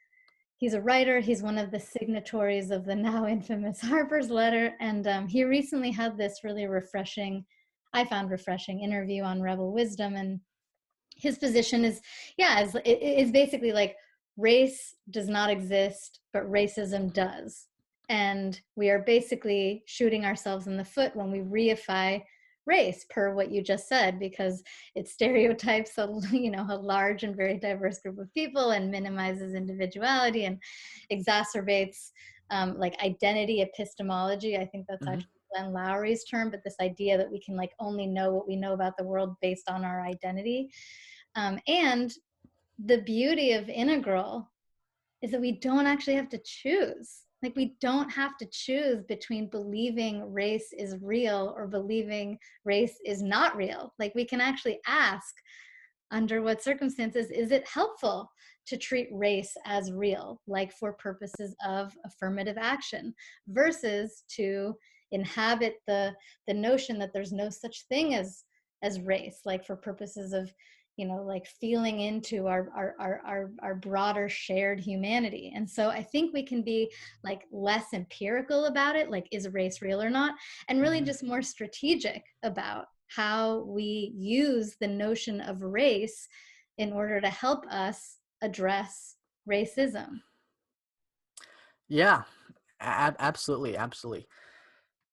A: a writer. He's one of the signatories of the now infamous Harper's Letter, and he recently had this really refreshing, I found refreshing, interview on Rebel Wisdom. And his position is, yeah, is basically like race does not exist, but racism does, and we are basically shooting ourselves in the foot when we reify race, per what you just said, because it stereotypes a large and very diverse group of people and minimizes individuality and exacerbates like identity epistemology. I think that's
B: Mm-hmm.
A: actually Glenn Lowry's term, but this idea that we can like only know what we know about the world based on our identity. And the beauty of integral is that we don't actually have to choose. Like, we don't have to choose between believing race is real or believing race is not real. Like, we can actually ask, under what circumstances is it helpful to treat race as real, like for purposes of affirmative action, versus to inhabit the notion that there's no such thing as race, like for purposes of like feeling into our broader shared humanity. And so I think we can be like less empirical about it, like is race real or not, and really
B: Mm-hmm.
A: just more strategic about how we use the notion of race in order to help us address racism.
B: Yeah, absolutely, absolutely.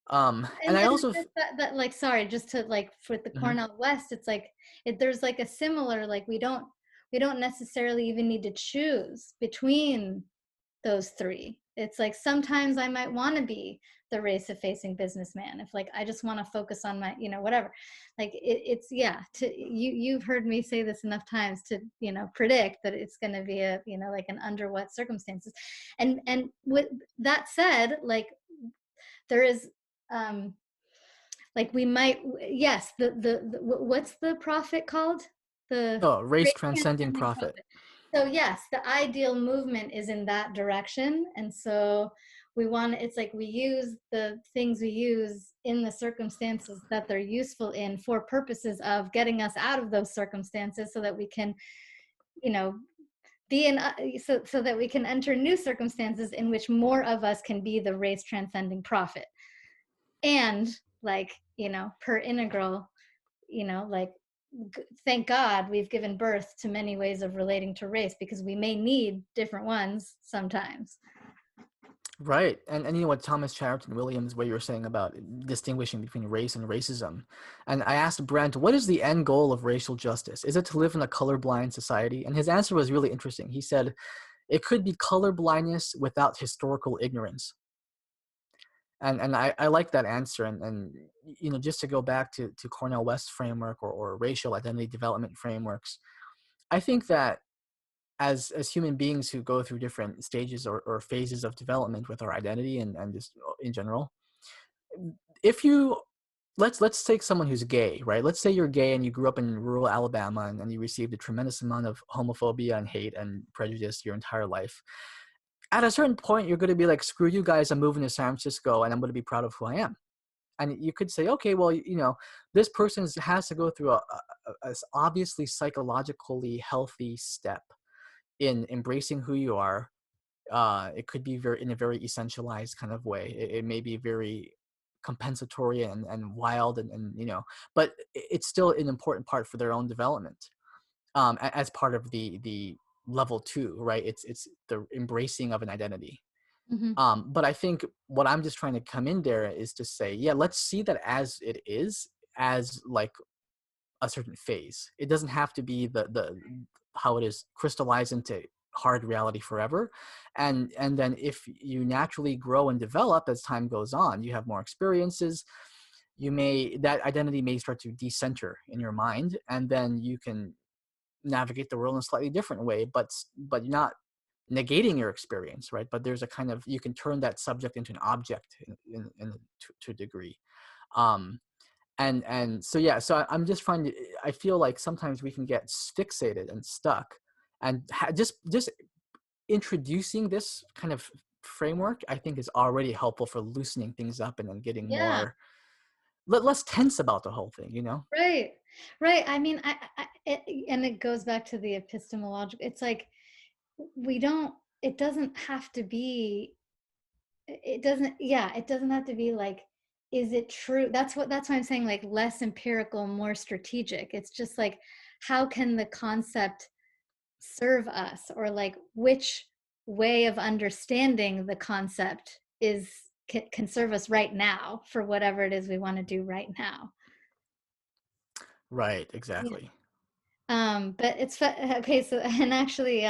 B: And
A: And
B: I
A: then
B: also
A: that like, sorry, just to like for the
B: Mhm.
A: Cornell West, it's like there's like a similar, like we don't necessarily even need to choose between those three. It's like sometimes I might want to be the race effacing businessman if like I just want to focus on my, whatever. Like it's yeah, you've heard me say this enough times to, predict that it's going to be a, like an under what circumstances. And with that said, like there is like we might, yes, the what's the prophet called? The
B: Oh, race
A: great
B: transcending
A: transcending
B: profit.
A: prophet. So yes, the ideal movement is in that direction. And so we want, it's like we use the things we use in the circumstances that they're useful in for purposes of getting us out of those circumstances so that we can, you know, be in, so that we can enter new circumstances in which more of us can be the race transcending prophet. And like, per integral, like thank God we've given birth to many ways of relating to race because we may need different ones sometimes.
B: Right. And you know what Thomas Chatterton Williams, what you were saying about distinguishing between race and racism. And I asked Brent, what is the end goal of racial justice? Is it to live in a colorblind society? And his answer was really interesting. He said, it could be colorblindness without historical ignorance. And I like that answer. And just to go back to Cornel West's framework or racial identity development frameworks, I think that as human beings who go through different stages or phases of development with our identity and just in general, if you let's take someone who's gay, right? Let's say you're gay and you grew up in rural Alabama and you received a tremendous amount of homophobia and hate and prejudice your entire life. At a certain point, you're going to be like, screw you guys, I'm moving to San Francisco and I'm going to be proud of who I am. And you could say, okay, well, this person has to go through a obviously psychologically healthy step in embracing who you are. It could be in a very essentialized kind of way. It may be very compensatory and wild and but it's still an important part for their own development, as part of the level 2, right? It's the embracing of an identity.
A: Mm-hmm.
B: But I think what I'm just trying to come in there is to say, yeah, let's see that as it is, as like a certain phase. It doesn't have to be the how it is crystallized into hard reality forever. And then if you naturally grow and develop as time goes on, you have more experiences, that identity may start to decenter in your mind, and then you can navigate the world in a slightly different way, but you're not negating your experience, right? But there's a kind of, you can turn that subject into an object to a degree. And so yeah, so I'm just I feel like sometimes we can get fixated and stuck, and just introducing this kind of framework, I think, is already helpful for loosening things up and then getting
A: Yeah.
B: more less tense about the whole thing.
A: Right. I mean, and it goes back to the epistemological. It's like it doesn't have to be. It doesn't. Yeah, it doesn't have to be like, is it true? That's why I'm saying like less empirical, more strategic. It's just like, how can the concept serve us, or like which way of understanding the concept can serve us right now for whatever it is we want to do right now.
B: Right, exactly.
A: But it's okay. So, and actually,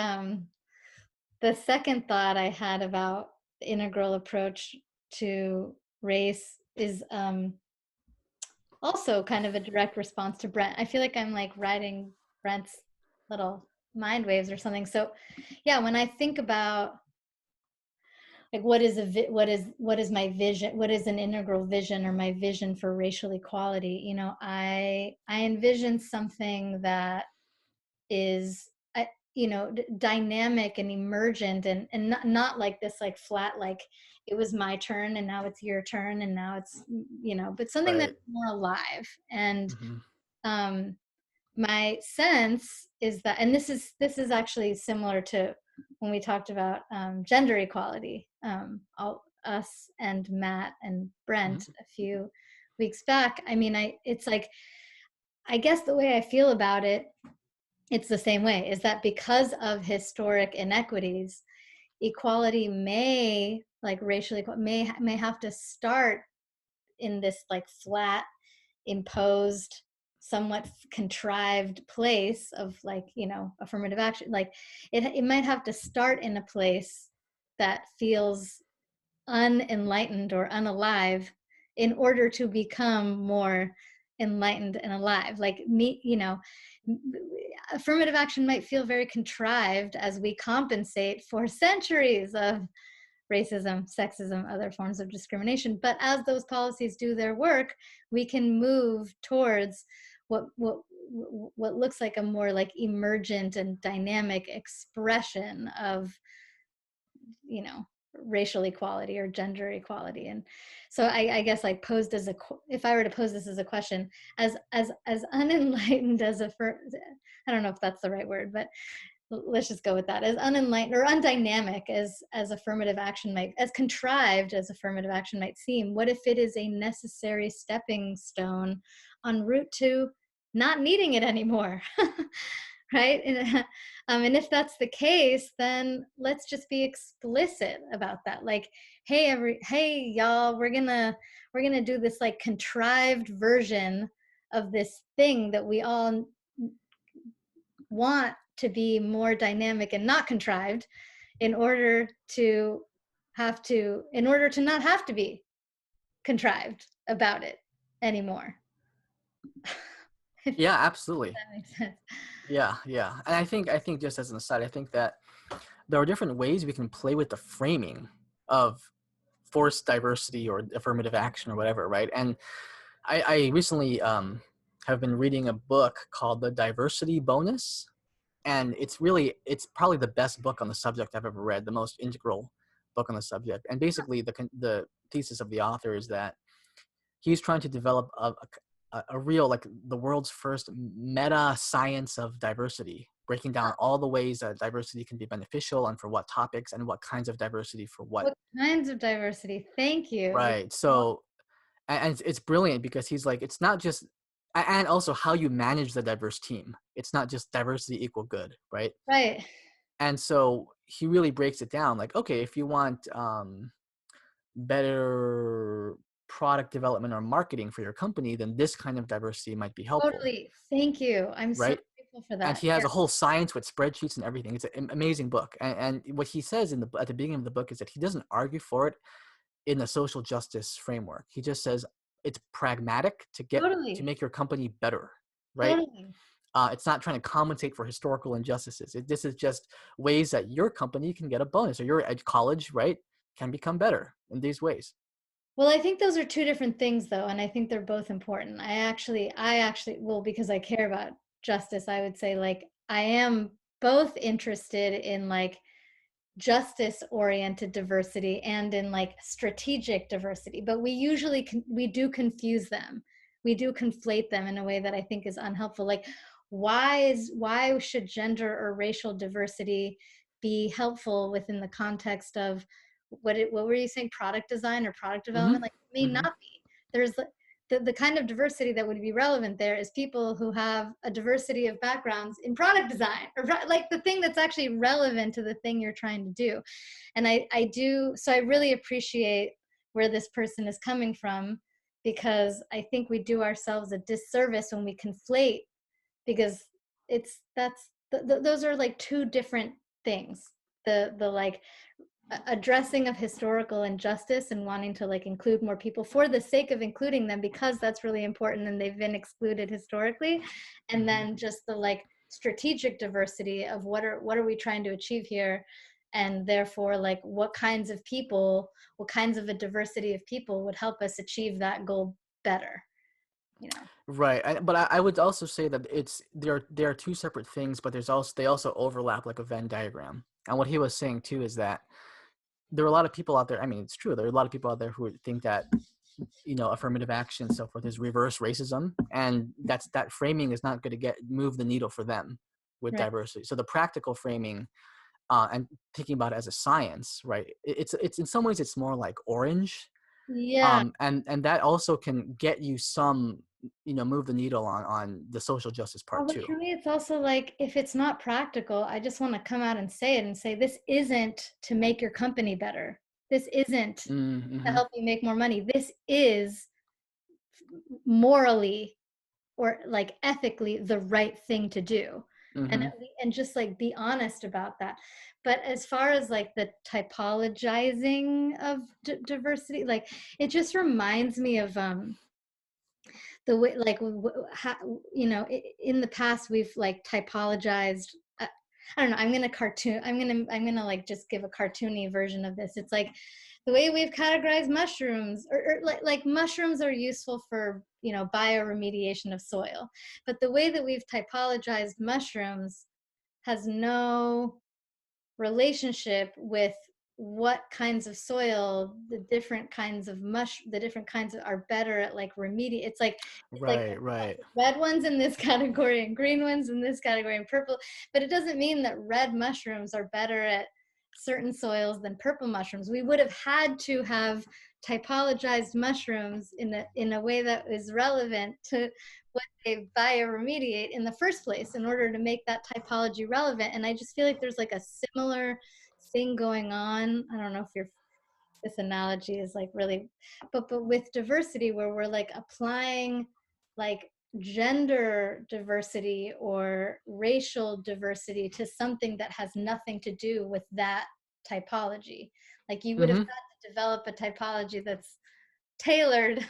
A: the second thought I had about the integral approach to race is also kind of a direct response to Brent. I feel like I'm like riding Brent's little mind waves or something. So, yeah, when I think about like what is my vision, what is an integral vision or my vision for racial equality, I envision something that is dynamic and emergent, and not like this like flat, like it was my turn and now it's your turn and now it's but something that's
B: Right.
A: more alive. And
B: Hmm.
A: um my sense is that, and this is actually similar to when we talked about gender equality, us and Matt and
B: Hmm.
A: Brent a few weeks back. I mean, it's like, I guess the way I feel about it, it's the same way, is that because of historic inequities, equality may, like racial equality, may have to start in this like flat, imposed, somewhat contrived place of like affirmative action. Like it might have to start in a place that feels unenlightened or unalive in order to become more enlightened and alive. Like me, affirmative action might feel very contrived as we compensate for centuries of racism, sexism, other forms of discrimination. But as those policies do their work, we can move towards what looks like a more like emergent and dynamic expression of, racial equality or gender equality. And so I guess like posed as if I were to pose this as a question, as unenlightened as I don't know if that's the right word, but let's just go with that, as unenlightened or undynamic as affirmative action might, as contrived as affirmative action might seem, what if it is a necessary stepping stone en route to not needing it anymore? Right? And if that's the case, then let's just be explicit about that. Like, hey y'all, we're gonna do this like contrived version of this thing that we all want to be more dynamic and not contrived in order to not have to be contrived about it anymore.
B: Yeah, absolutely.
A: That makes sense.
B: Yeah, yeah. And I think just as an aside, I think that there are different ways we can play with the framing of forced diversity or affirmative action or whatever, right? And I recently have been reading a book called The Diversity Bonus, and it's probably the best book on the subject I've ever read, the most integral book on the subject. And basically the thesis of the author is that he's trying to develop a real, like, the world's first meta science of diversity, breaking down all the ways that diversity can be beneficial and for what topics and what kinds of diversity for what.
A: What kinds of diversity? Thank you.
B: Right. So, and it's brilliant because he's like, it's not just, and also how you manage the diverse team. It's not just diversity equal good, right?
A: Right.
B: And so he really breaks it down. Like, okay, if you want better product development or marketing for your company, then this kind of diversity might be helpful.
A: Totally. Thank you. I'm so
B: right?
A: grateful for that.
B: And he has a whole science with spreadsheets and everything. It's an amazing book. And what he says at the beginning of the book is that he doesn't argue for it in the social justice framework. He just says it's pragmatic to make your company better, right?
A: Totally.
B: It's not trying to compensate for historical injustices. This is just ways that your company can get a bonus, or your college, right, can become better in these ways.
A: Well, I think those are two different things, though, and I think they're both important. I actually, well, because I care about justice, I would say, like, I am both interested in like justice-oriented diversity and in like strategic diversity, but we usually we do confuse them. We do conflate them in a way that I think is unhelpful. Like, why should gender or racial diversity be helpful within the context of what were you saying, product design or product development? Like, it may not be. There's the kind of diversity that would be relevant there is people who have a diversity of backgrounds in product design, or like the thing that's actually relevant to the thing you're trying to do. And I really appreciate where this person is coming from, because I think we do ourselves a disservice when we conflate, because those are like two different things. The like addressing of historical injustice and wanting to like include more people for the sake of including them because that's really important and they've been excluded historically, and then just the like strategic diversity of what are we trying to achieve here, and therefore like what kinds of a diversity of people would help us achieve that goal better,
B: Right, but I would also say that there are two separate things, but they also overlap like a Venn diagram. And what he was saying too is that there are a lot of people out there. I mean, it's true. There are a lot of people out there who think that, affirmative action and so forth is reverse racism, and that framing is not going to move the needle for them with diversity. So the practical framing, and thinking about it as a science, right? It's in some ways it's more like orange.
A: Yeah.
B: And that also can get you some, move the needle on the social justice part
A: But
B: too.
A: for me, it's also like, if it's not practical, I just want to come out and say it and say, this isn't to make your company better. This isn't to help you make more money. This is morally or like ethically the right thing to do. And just like be honest about that. but as far as like the typologizing of diversity, like it just reminds me of the way, like how, you know, in the past we've like typologized. I don't know. I'm gonna like just give a cartoony version of this. It's like the way we've categorized mushrooms, or like mushrooms are useful for, you know, bioremediation of soil, but the way that we've typologized mushrooms has no relationship with what kinds of soil the different kinds of are better at like remediate. It's like
B: Right, right,
A: red ones in this category and green ones in this category and purple, but it doesn't mean that red mushrooms are better at certain soils than purple mushrooms. We would have had to have typologized mushrooms in a way that is relevant to what they bioremediate in the first place in order to make that typology relevant. And I just feel like there's like a similar thing going on. I don't know if this analogy is like really, but with diversity, where we're like applying like gender diversity or racial diversity to something that has nothing to do with that typology. Like you would have
B: mm-hmm.
A: had to develop a typology that's tailored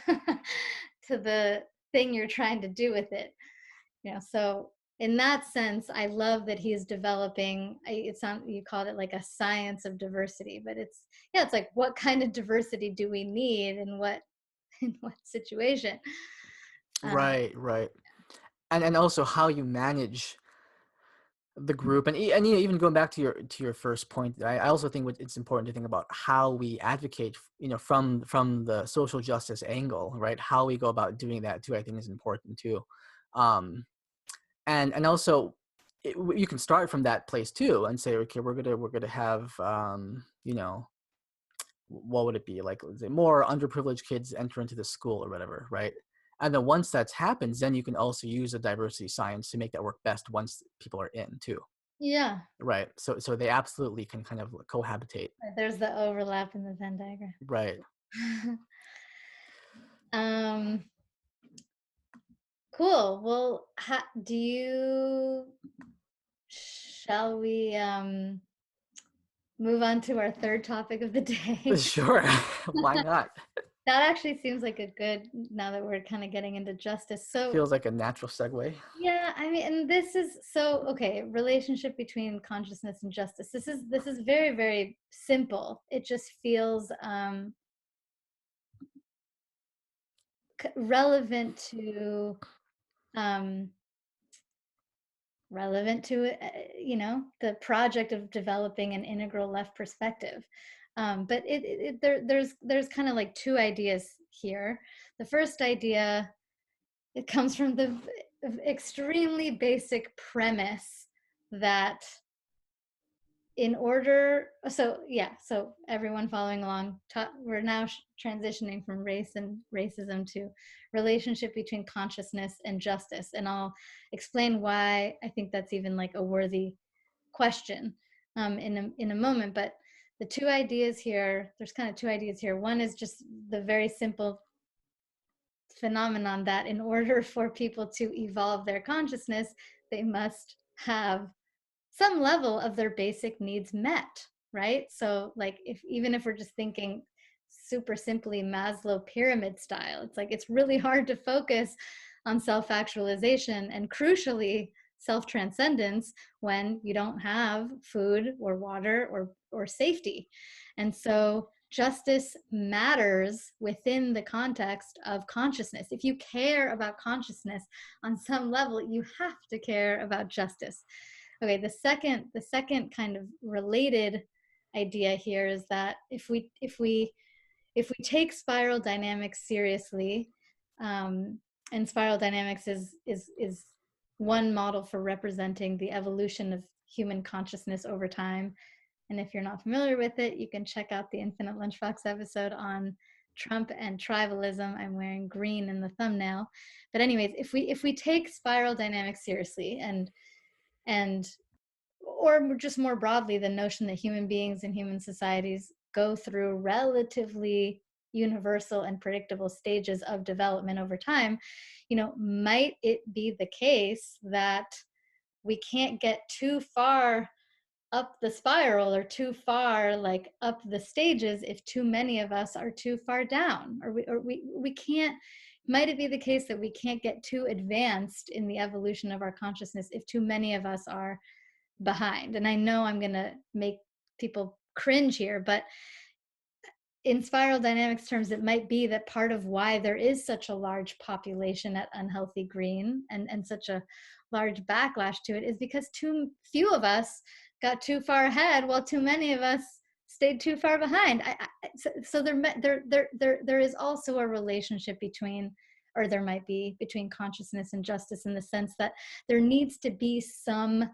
A: to the thing you're trying to do with it. You know, so in that sense, I love that he's developing, it's not, you called it like a science of diversity, but it's, yeah, it's like, what kind of diversity do we need in what in what situation?
B: Right, right. And also how you manage the group, and you know, even going back to your first point, I also think it's important to think about how we advocate, you know, from the social justice angle, right? How we go about doing that too, I think is important too. And also you can start from that place too and say, okay, we're gonna have you know, what would it be like, let's say more underprivileged kids enter into the school or whatever, right? And then once that happens, then you can also use a diversity science to make that work best once people are in too.
A: Yeah,
B: Right. So they absolutely can kind of cohabitate.
A: there's the overlap in the Venn diagram.
B: Right.
A: um cool. Well, shall we move on to our third topic of the day?
B: Sure. Why not?
A: That actually seems like a good, now that we're kind of getting into justice. So
B: Feels like a natural segue.
A: yeah, I mean, and this is so, okay, relationship between consciousness and justice. This is very, very simple. It just feels relevant to um you know, the project of developing an integral left perspective. But there's kind of like two ideas here. The first idea, it comes from the extremely basic premise that in order, so yeah, so everyone following along, we're now transitioning from race and racism to relationship between consciousness and justice, and I'll explain why I think that's even like a worthy question in a moment. But the two ideas here, there's kind of two ideas here. One is just the very simple phenomenon that in order for people to evolve their consciousness, they must have some level of their basic needs met, right? So like, even if we're just thinking super simply Maslow pyramid style, it's like it's really hard to focus on self-actualization and crucially self-transcendence when you don't have food or water or safety. And so justice matters within the context of consciousness. If you care about consciousness on some level, you have to care about justice. Okay, the second kind of related idea here is that if we take spiral dynamics seriously, and spiral dynamics is one model for representing the evolution of human consciousness over time. And if you're not familiar with it, you can check out the Infinite Lunchbox episode on Trump and tribalism. I'm wearing green in the thumbnail. But anyways, if we take spiral dynamics seriously, and or just more broadly, the notion that human beings and human societies go through relatively universal and predictable stages of development over time, you know, might it be the case that we can't get too far up the spiral or too far, like up the stages, if too many of us are too far down, or we can't. Might it be the case that we can't get too advanced in the evolution of our consciousness if too many of us are behind? And I know I'm going to make people cringe here, but in spiral dynamics terms, it might be that part of why there is such a large population at unhealthy green, and such a large backlash to it, is because too few of us got too far ahead while too many of us stayed too far behind. So there is also a relationship between, or there might be, between consciousness and justice, in the sense that there needs to be some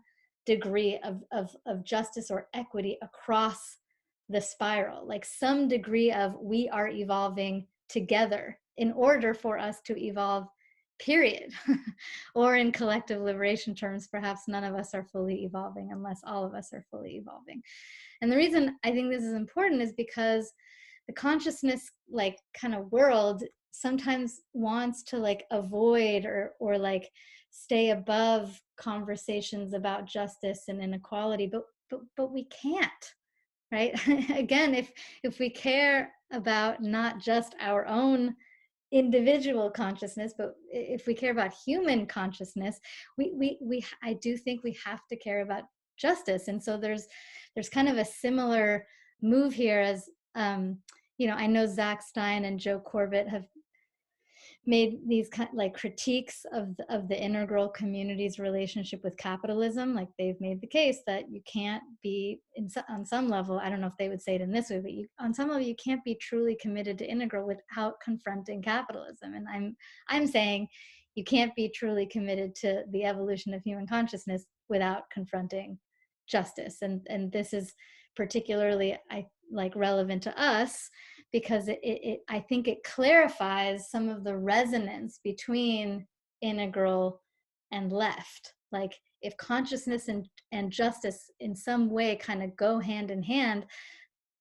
A: degree of justice or equity across the spiral, like some degree of we are evolving together in order for us to evolve, period. Or in collective liberation terms, perhaps none of us are fully evolving unless all of us are fully evolving. And the reason I think this is important is because the consciousness, like, kind of world sometimes wants to, like, avoid or like stay above conversations about justice and inequality, but we can't, right? Again, if we care about not just our own individual consciousness, but if we care about human consciousness, we I do think we have to care about justice. And so there's kind of a similar move here as, I know Zach Stein and Joe Corbett have made these kind like critiques of the integral community's relationship with capitalism. Like, they've made the case that you can't be on some level, I don't know if they would say it in this way, but on some level you can't be truly committed to integral without confronting capitalism. And I'm saying you can't be truly committed to the evolution of human consciousness without confronting justice. And this is particularly, I like, relevant to us, because I think it clarifies some of the resonance between integral and left. Like, if consciousness and justice in some way kind of go hand in hand,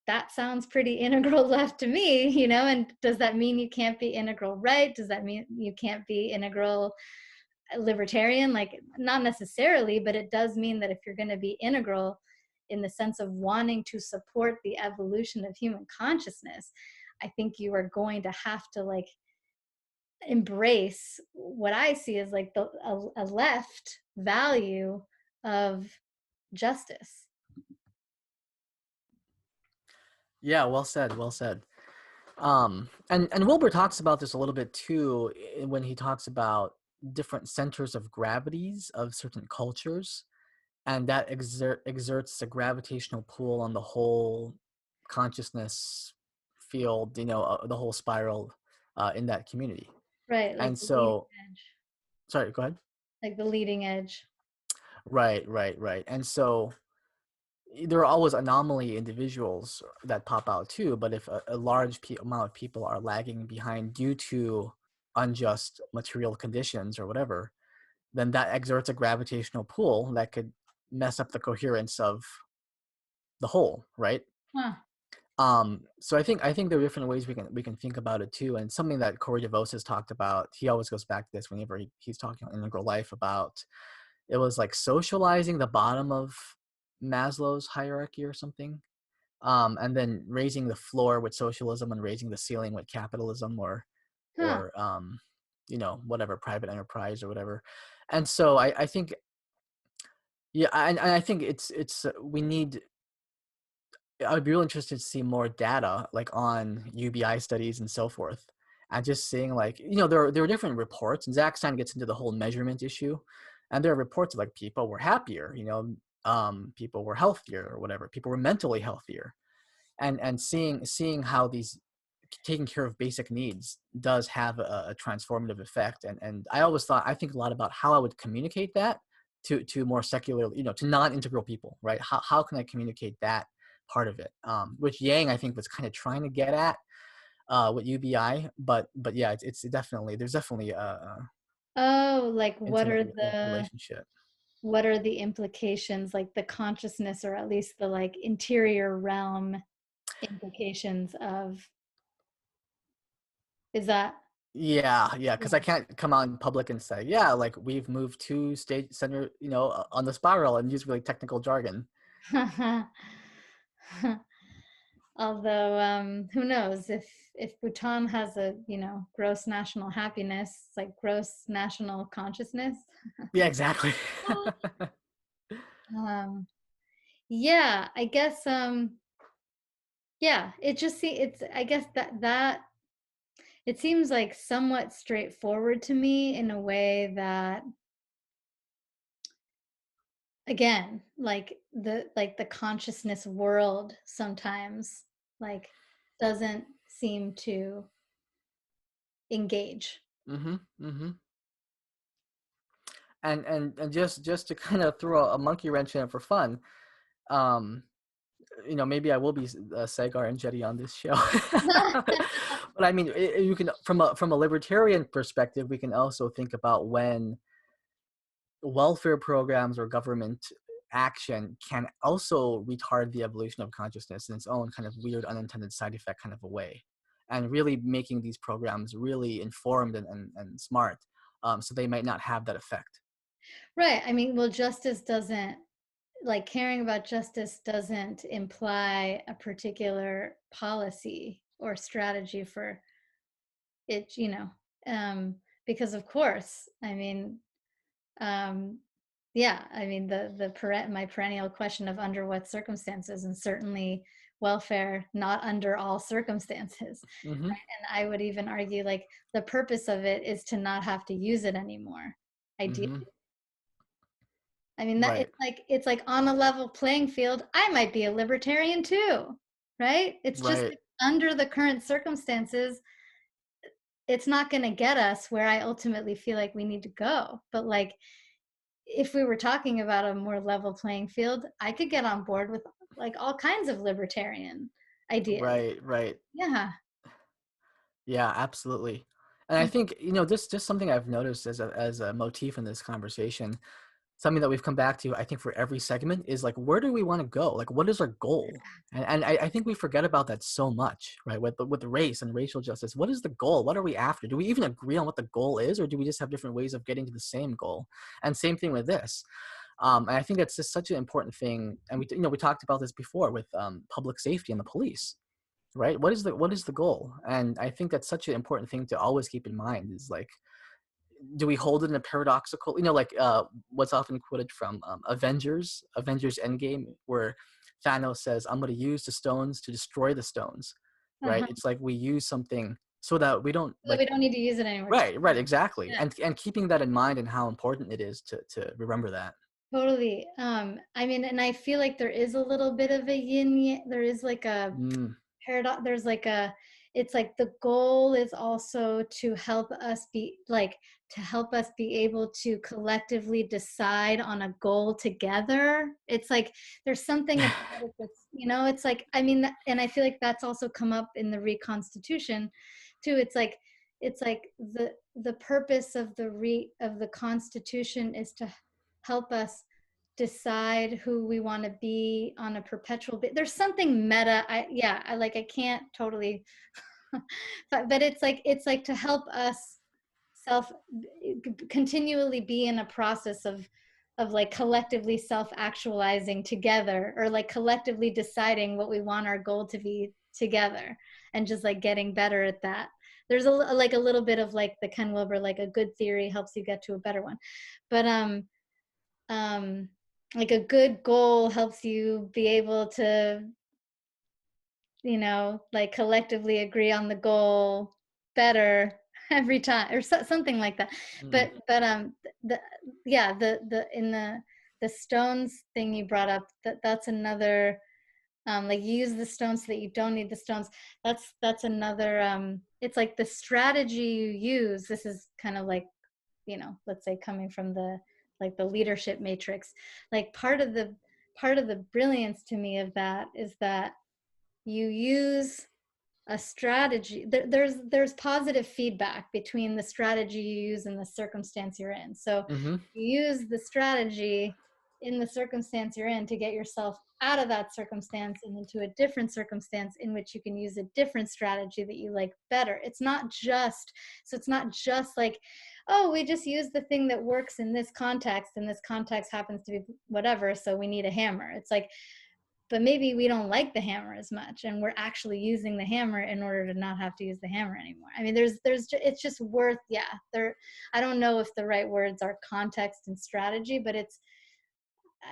A: that sounds pretty integral left to me, and does that mean you can't be integral right? Does that mean you can't be integral libertarian? Like, not necessarily, but it does mean that if you're going to be integral in the sense of wanting to support the evolution of human consciousness, I think you are going to have to, like, embrace what I see as like a left value of justice.
B: Yeah, well said, well said. And Wilbur talks about this a little bit too, when he talks about different centers of gravities of certain cultures, and that exerts a gravitational pull on the whole consciousness field, the whole spiral in that community.
A: Right, like
B: And
A: the leading
B: so,
A: edge.
B: sorry, go ahead.
A: Like the leading edge.
B: Right. And so there are always anomaly individuals that pop out too, but if a large amount of people are lagging behind due to unjust material conditions or whatever, then that exerts a gravitational pull that could mess up the coherence of the whole, right?
A: Huh.
B: So I think there are different ways we can think about it too, and something that Corey DeVos has talked about. He always goes back to this whenever he's talking on integral life, about it was like socializing the bottom of Maslow's hierarchy or something, and then raising the floor with socialism and raising the ceiling with capitalism, or
A: Huh.
B: or whatever, private enterprise or whatever. And so I think, yeah, and I think it's we need. I would be really interested to see more data, like on UBI studies and so forth, and just seeing, like, there are different reports, and Zach Stein gets into the whole measurement issue, and there are reports of, like, people were happier, people were healthier or whatever, people were mentally healthier, and seeing how these taking care of basic needs does have a transformative effect. And I think a lot about how I would communicate that to more secular, to non-integral people, right? How can I communicate that part of it, which Yang, I think, was kind of trying to get at with UBI, but yeah, there's definitely a
A: Oh, like
B: intimate relationship.
A: what are the implications, like the consciousness, or at least the, like, interior realm implications of, is that?
B: Yeah, because I
A: Yeah.
B: can't come out in public and say, yeah, like, we've moved to stage center, on the spiral, and use really technical jargon.
A: Although, who knows if Bhutan has a, gross national happiness, it's like gross national consciousness.
B: Yeah, exactly.
A: um, yeah, I guess, yeah, it's, I guess that it seems like somewhat straightforward to me in a way that, again, like the consciousness world sometimes like doesn't seem to engage.
B: Mm-hmm. Mm-hmm. And just to kind of throw a monkey wrench in for fun, um, maybe I will be Sagar and Jetty on this show. But I mean, you can, from a libertarian perspective, we can also think about when welfare programs or government action can also retard the evolution of consciousness in its own kind of weird unintended side effect kind of a way, and really making these programs really informed and smart, so they might not have that effect.
A: Right. I mean, well, justice doesn't, like, caring about justice doesn't imply a particular policy or strategy for it, um, because of course, I mean, um, yeah, I mean, my perennial question of under what circumstances, and certainly welfare not under all circumstances.
B: Mm-hmm.
A: And I would even argue, like, the purpose of it is to not have to use it anymore, ideally.
B: Mm-hmm.
A: I mean, that
B: Right.
A: it's like on a level playing field. I might be a libertarian too, right? It's just
B: Right.
A: like under the current circumstances, it's not going to get us where I ultimately feel like we need to go. But like, if we were talking about a more level playing field, I could get on board with like all kinds of libertarian ideas.
B: Right. Right.
A: Yeah.
B: Yeah, absolutely. And I think, this just something I've noticed as a motif in this conversation, something that we've come back to, I think, for every segment is like, where do we want to go? Like, what is our goal? And I think we forget about that so much, right? With race and racial justice, what is the goal? What are we after? Do we even agree on what the goal is, or do we just have different ways of getting to the same goal? And same thing with this. And I think that's just such an important thing. And we talked about this before with public safety and the police, right? What is the goal? And I think that's such an important thing to always keep in mind is like, do we hold it in a paradoxical, like what's often quoted from Avengers Endgame, where Thanos says, I'm going to use the stones to destroy the stones, right?
A: Uh-huh.
B: It's like we use something so that we don't
A: So
B: like,
A: we don't need to use it anymore.
B: right, exactly.
A: Yeah.
B: And keeping that in mind and how important it is to remember that.
A: Totally. I mean, and I feel like there is a little bit of a there is like a
B: Mm,
A: paradox. There's like it's like the goal is also to help us be able to collectively decide on a goal together. It's like there's something about it that's, it's like, I mean, and I feel like that's also come up in the reconstitution too. It's like the purpose of the Constitution is to help us decide who we want to be on a perpetual there's something meta. I can't totally but it's like to help us self continually be in a process of like collectively self-actualizing together, or like collectively deciding what we want our goal to be together, and just like getting better at that. There's like a little bit of like the Ken Wilber, like a good theory helps you get to a better one. But um like a good goal helps you be able to, like collectively agree on the goal better every time, or something like that.
B: mm,
A: But the yeah, the in the stones thing you brought up, that's another, like, you use the stones so that you don't need the stones. That's another, it's like the strategy you use. This is kind of like, let's say coming from the leadership matrix. Like part of the brilliance to me of that is that you use a strategy. There's positive feedback between the strategy you use and the circumstance you're in. So
B: mm-hmm.
A: you use the strategy in the circumstance you're in to get yourself out of that circumstance and into a different circumstance in which you can use a different strategy that you like better. It's not just like, oh, we just use the thing that works in this context, and this context happens to be whatever, so we need a hammer. It's like, but maybe we don't like the hammer as much, and we're actually using the hammer in order to not have to use the hammer anymore. I mean, it's just worth, I don't know if the right words are context and strategy, but it's,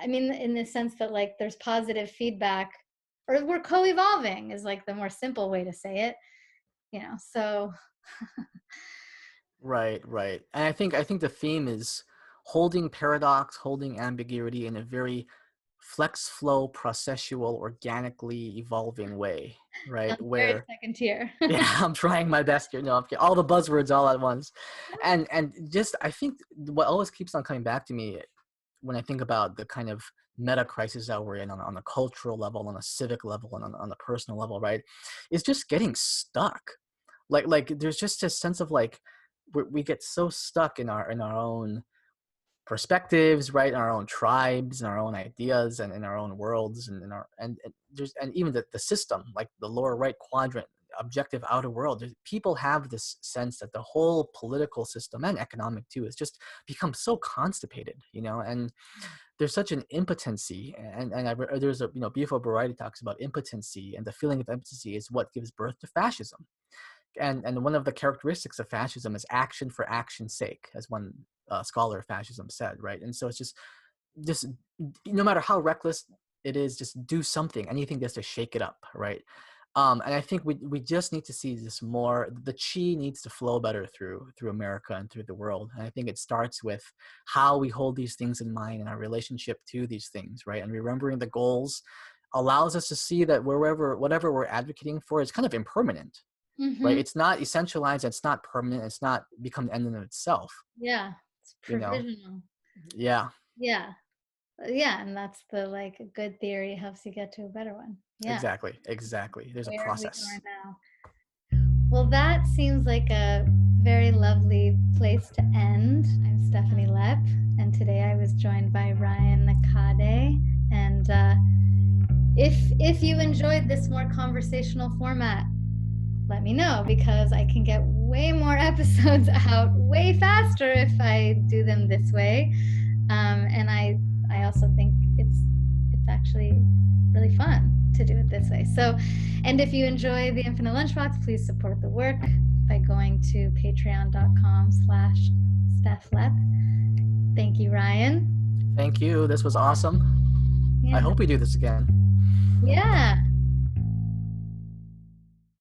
A: I mean, in the sense that like there's positive feedback, or we're co-evolving is like the more simple way to say it, so.
B: Right. And I think the theme is holding paradox, holding ambiguity in a very flex flow, processual, organically evolving way, right?
A: Sounds very
B: Where
A: second tier.
B: yeah, I'm trying my best here. No, I'm kidding. All the buzzwords all at once. And just I think what always keeps on coming back to me when I think about the kind of meta crisis that we're in on a cultural level, on a civic level, and on a personal level, right, is just getting stuck. Like there's just a sense of like we get so stuck in our own perspectives, right, in our own tribes, in our own ideas, and in our own worlds, and in our and there's and even the system, like the lower right quadrant, objective outer world. People have this sense that the whole political system and economic too has just become so constipated, and there's such an impotency, and there's a beautiful variety talks about impotency, and the feeling of impotency is what gives birth to fascism. And one of the characteristics of fascism is action for action's sake, as one scholar of fascism said, right? And so it's just no matter how reckless it is, just do something, anything just to shake it up, right? And I think we just need to see this more. The chi needs to flow better through America and through the world. And I think it starts with how we hold these things in mind and our relationship to these things, right? And remembering the goals allows us to see that whatever we're advocating for is kind of impermanent.
A: Mm-hmm.
B: Right, it's not essentialized, it's not permanent, it's not become an end in itself.
A: Yeah, it's provisional.
B: Yeah,
A: and that's the like a good theory helps you get to a better one. Yeah,
B: exactly. There's a process.
A: Where are we going now? Well, that seems like a very lovely place to end. I'm Stephanie Lepp, and today I was joined by Ryan Nakade. And if you enjoyed this more conversational format, let me know, because I can get way more episodes out way faster if I do them this way. And I also think it's actually really fun to do it this way. So, and if you enjoy the Infinite Lunchbox, please support the work by going to patreon.com/StephLepp. Thank you, Ryan.
B: Thank you. This was awesome. Yeah. I hope we do this again.